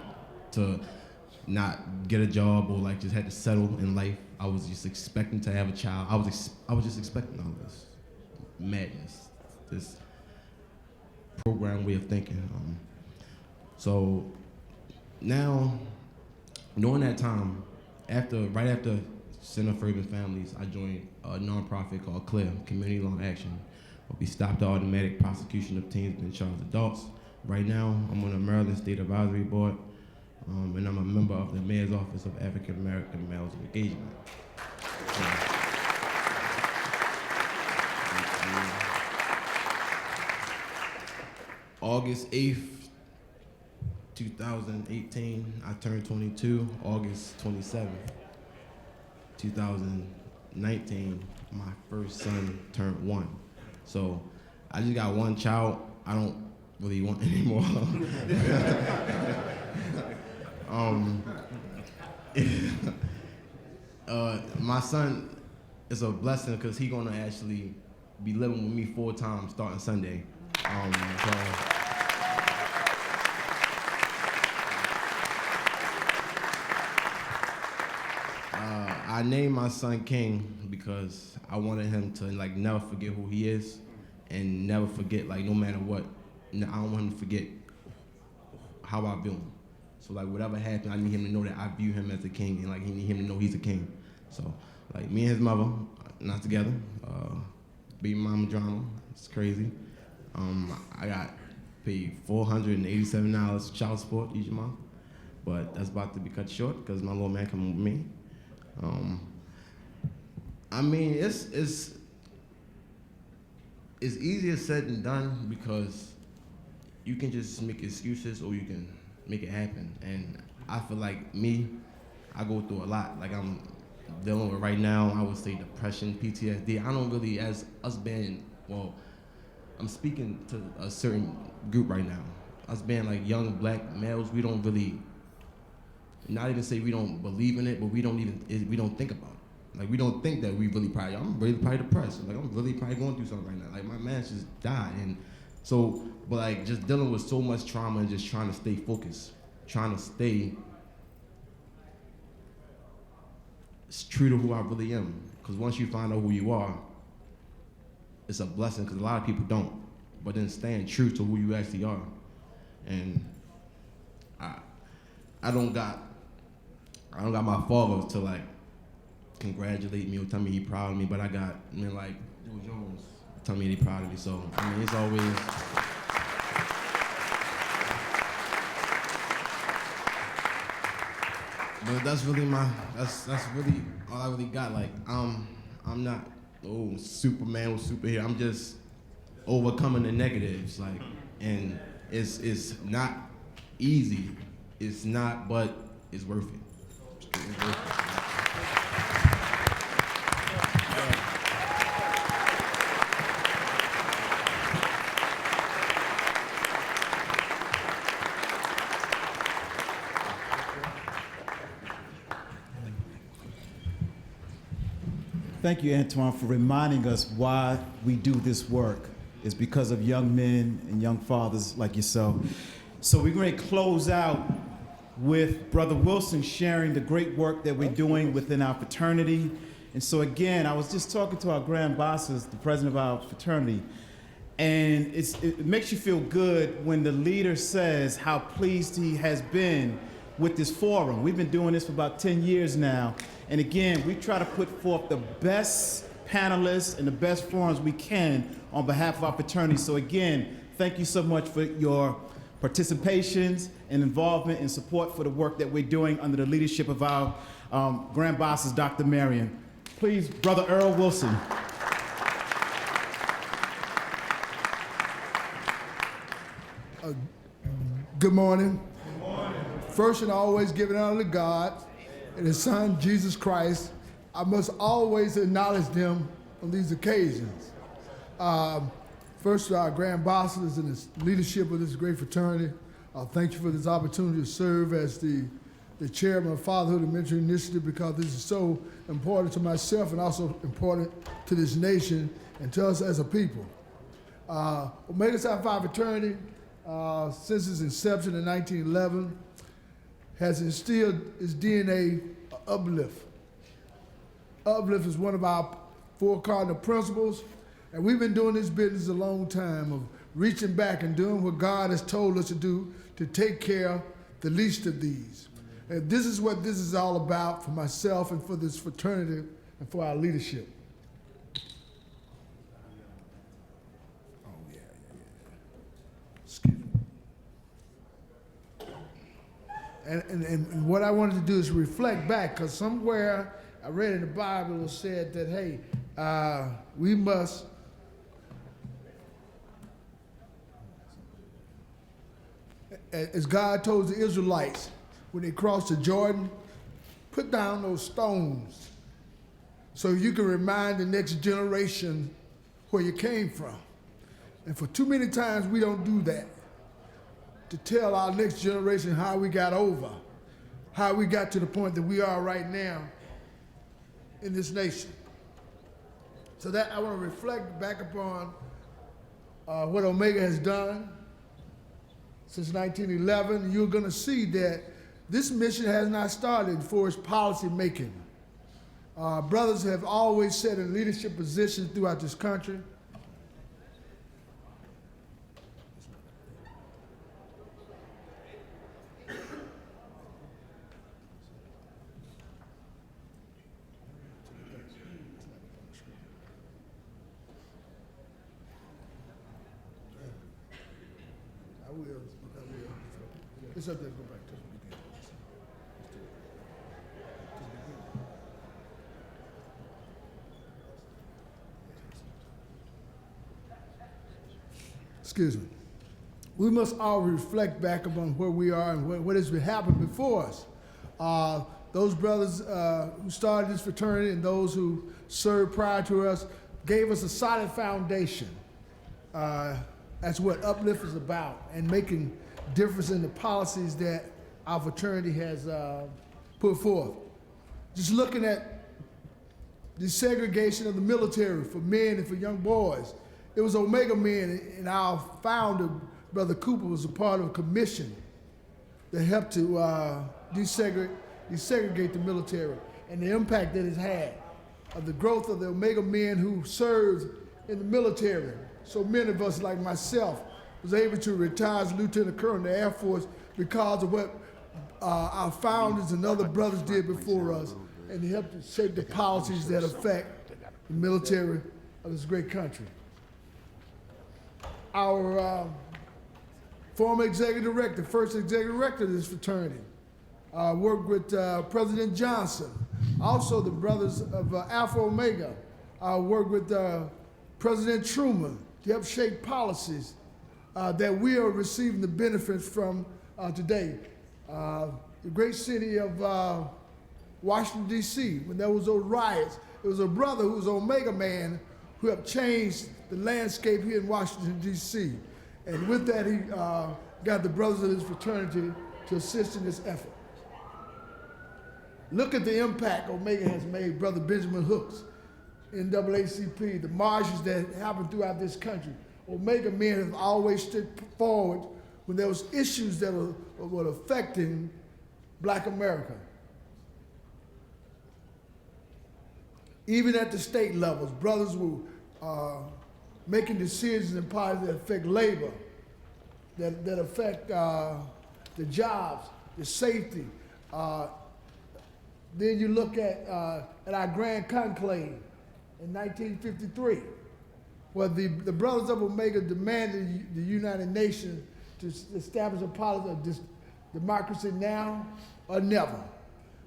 Speaker 11: get a job, or like just had to settle in life. I was just expecting to have a child. I was just expecting all this madness, this program way of thinking. So now, during that time, right after Center for Urban Families, I joined a nonprofit called CLEAR, Community Law Action. We stopped the automatic prosecution of teens and child adults. Right now, I'm on the Maryland State Advisory Board, and I'm a member of the Mayor's Office of African American Males Engagement. August 8th, 2018, I turned 22. August 27th, 2019, my first son turned 1. So I just got one child. I don't really want any more. My son is a blessing because he's gonna actually be living with me full time starting Sunday. I named my son King because I wanted him to like never forget who he is and never forget, like, no matter what. I don't want him to forget how I view him. So like whatever happened, I need him to know that I view him as a king, and like he need him to know he's a king. So like me and his mother not together. Baby mama drama. It's crazy. I got paid $487 child support each month, but that's about to be cut short because my little man coming with me. I mean, it's easier said than done because you can just make excuses or you can make it happen. And I feel like me, I go through a lot. Like I'm dealing with right now, I would say depression, PTSD. I don't really, as us being, well, I'm speaking to a certain group right now. Us being like young black males, we don't really, not even say we don't believe in it, but we don't think about it. Like we don't think that we really probably, I'm really probably depressed. Like I'm really probably going through something right now. Like my man just died. And so, but like just dealing with so much trauma and just trying to stay focused, trying to stay true to who I really am. Because once you find out who you are, it's a blessing because a lot of people don't. But then staying true to who you actually are. And I don't got my father to like congratulate me or tell me he proud of me, but I got, like Joe Jones tell me he proud of me. So I mean, it's always. But that's really that's really all I really got. Like I'm not Superman or superhero. I'm just overcoming the negatives. Like, and it's not easy. It's not, but it's worth it. It's worth it.
Speaker 1: Thank you, Antoine, for reminding us why we do this work. It's because of young men and young fathers like yourself. So we're going to close out with Brother Wilson sharing the great work that we're doing within our fraternity. And so again, I was just talking to our grand bosses, the president of our fraternity, and it makes you feel good when the leader says how pleased he has been with this forum. We've been doing this for about 10 years now. And again, we try to put forth the best panelists and the best forums we can on behalf of our fraternity. So again, thank you so much for your participations and involvement and support for the work that we're doing under the leadership of our grand bosses, Dr. Marion. Please, Brother Earl Wilson.
Speaker 12: Good morning. Good morning. First and always giving honor to God and His Son, Jesus Christ. I must always acknowledge them on these occasions. First, to our grand bosses and the leadership of this great fraternity, thank you for this opportunity to serve as the chairman of Fatherhood and Mentoring Initiative, because this is so important to myself and also important to this nation and to us as a people. Omega Psi Phi fraternity, since its inception in 1911, has instilled its DNA uplift. Uplift is one of our 4 cardinal principles, and we've been doing this business a long time of reaching back and doing what God has told us to do to take care of the least of these. And this is what this is all about for myself and for this fraternity and for our leadership. Oh, yeah. Excuse me. And what I wanted to do is reflect back, because somewhere I read in the Bible it said that, hey, we must as God told the Israelites when they crossed the Jordan, put down those stones so you can remind the next generation where you came from. And for too many times we don't do that, to tell our next generation how we got over, how we got to the point that we are right now in this nation. So that I want to reflect back upon what Omega has done since 1911. You're going to see that this mission has not started for its policy making. Brothers have always sat in leadership positions throughout this country. It's up there, go back to the beginning. Excuse me. We must all reflect back upon where we are and what has been happening before us. Those brothers who started this fraternity and those who served prior to us gave us a solid foundation. That's what Uplift is about, and making difference in the policies that our fraternity has put forth. Just looking at the segregation of the military for men and for young boys. It was Omega Men, and our founder, Brother Cooper, was a part of a commission that helped to desegregate the military, and the impact that it's had of the growth of the Omega Men who served in the military. So many of us, like myself, was able to retire as Lieutenant Colonel in the Air Force because of what our founders and other brothers did before us, and they helped to shape the policies that affect the military of this great country. Our former executive director, first executive director of this fraternity, worked with President Johnson. Also, the brothers of Alpha Omega worked with President Truman to help shape policies that we are receiving the benefits from today. The great city of Washington, D.C., when there was those riots, it was a brother who was an Omega Man who helped change the landscape here in Washington, D.C. And with that, he got the brothers of his fraternity to assist in this effort. Look at the impact Omega has made, Brother Benjamin Hooks, NAACP, the marches that happened throughout this country. Omega Men have always stood forward when there was issues that were affecting Black America. Even at the state levels, brothers were making decisions in parties that affect labor, that affect the jobs, the safety. Then you look at our Grand Conclave in 1953, where the brothers of Omega demanded the United Nations to establish a policy of democracy now or never.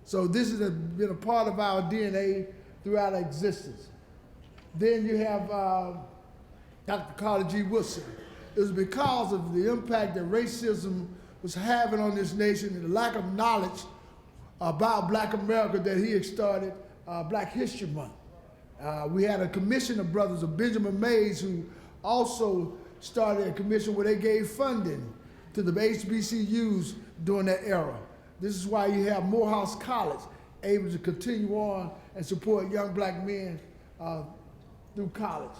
Speaker 12: So this has been a part of our DNA throughout our existence. Then you have Dr. Carter G. Woodson. It was because of the impact that racism was having on this nation and the lack of knowledge about Black America that he had started Black History Month. We had a commission of brothers of Benjamin Mays who also started a commission where they gave funding to the HBCUs during that era. This is why you have Morehouse College able to continue on and support young Black men through college.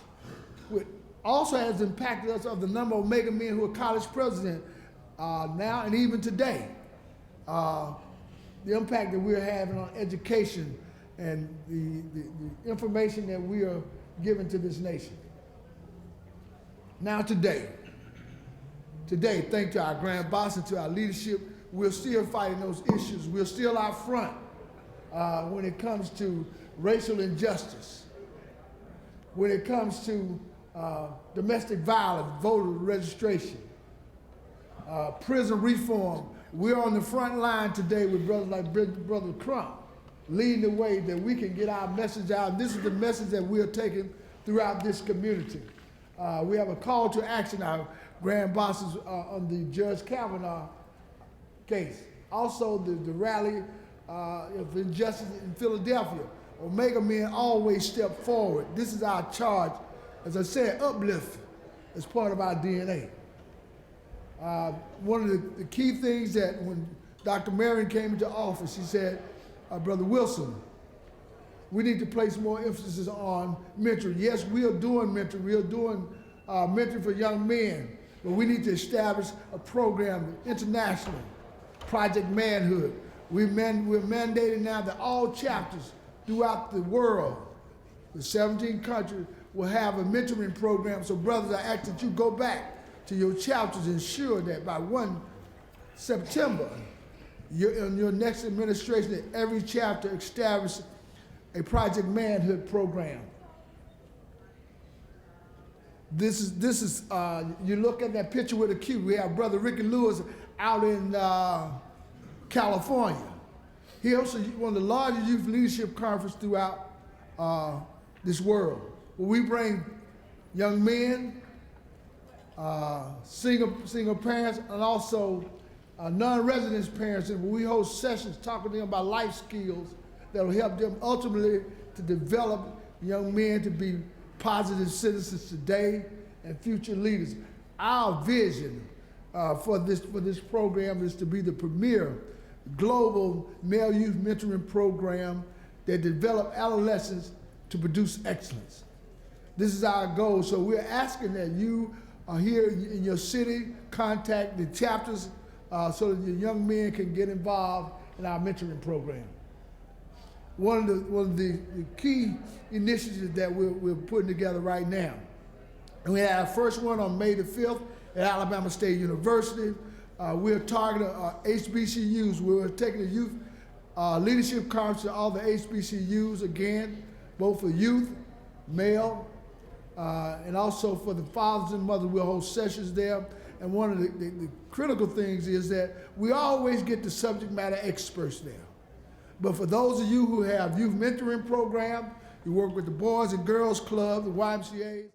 Speaker 12: What also has impacted us of the number of Omega men who are college president now and even today. The impact that we're having on education and the information that we are giving to this nation. Now today, thanks to our grand boss and to our leadership, we're still fighting those issues. We're still out front when it comes to racial injustice, when it comes to domestic violence, voter registration, prison reform. We're on the front line today with brothers like Brother Crump, leading the way that we can get our message out. And this is the message that we're taking throughout this community. We have a call to action, our grand bosses on the Judge Kavanaugh case. Also the rally of injustice in Philadelphia. Omega men always step forward. This is our charge. As I said, uplift is part of our DNA. One of the key things that when Dr. Marion came into office, he said, Brother Wilson, we need to place more emphasis on mentoring. Yes, we are doing mentoring. We are doing mentoring for young men, but we need to establish a program internationally, Project Manhood. We're mandating now that all chapters throughout the world, the 17 countries, will have a mentoring program. So brothers, I ask that you go back to your chapters and ensure that by 1 September, in your next administration, that every chapter establishes a Project Manhood program. This is you look at that picture with a Q. We have Brother Ricky Lewis out in California. He also one of the largest youth leadership conferences throughout this world, where we bring young men, single parents, and also non-resident parents, and we host sessions talking to them about life skills that will help them ultimately to develop young men to be positive citizens today and future leaders. Our vision for this program is to be the premier global male youth mentoring program that develop adolescents to produce excellence. This is our goal, so we're asking that you are here in your city, contact the chapters so that your young men can get involved in our mentoring program. One of the key initiatives that we're putting together right now, and we have our first one on May the 5th at Alabama State University. We're targeting HBCUs. We're taking the youth leadership conference to all the HBCUs again, both for youth, male, and also for the fathers and mothers. We'll hold sessions there. And one of the critical things is that we always get the subject matter experts there. But for those of you who have youth mentoring programs, you work with the Boys and Girls Club, the YMCA,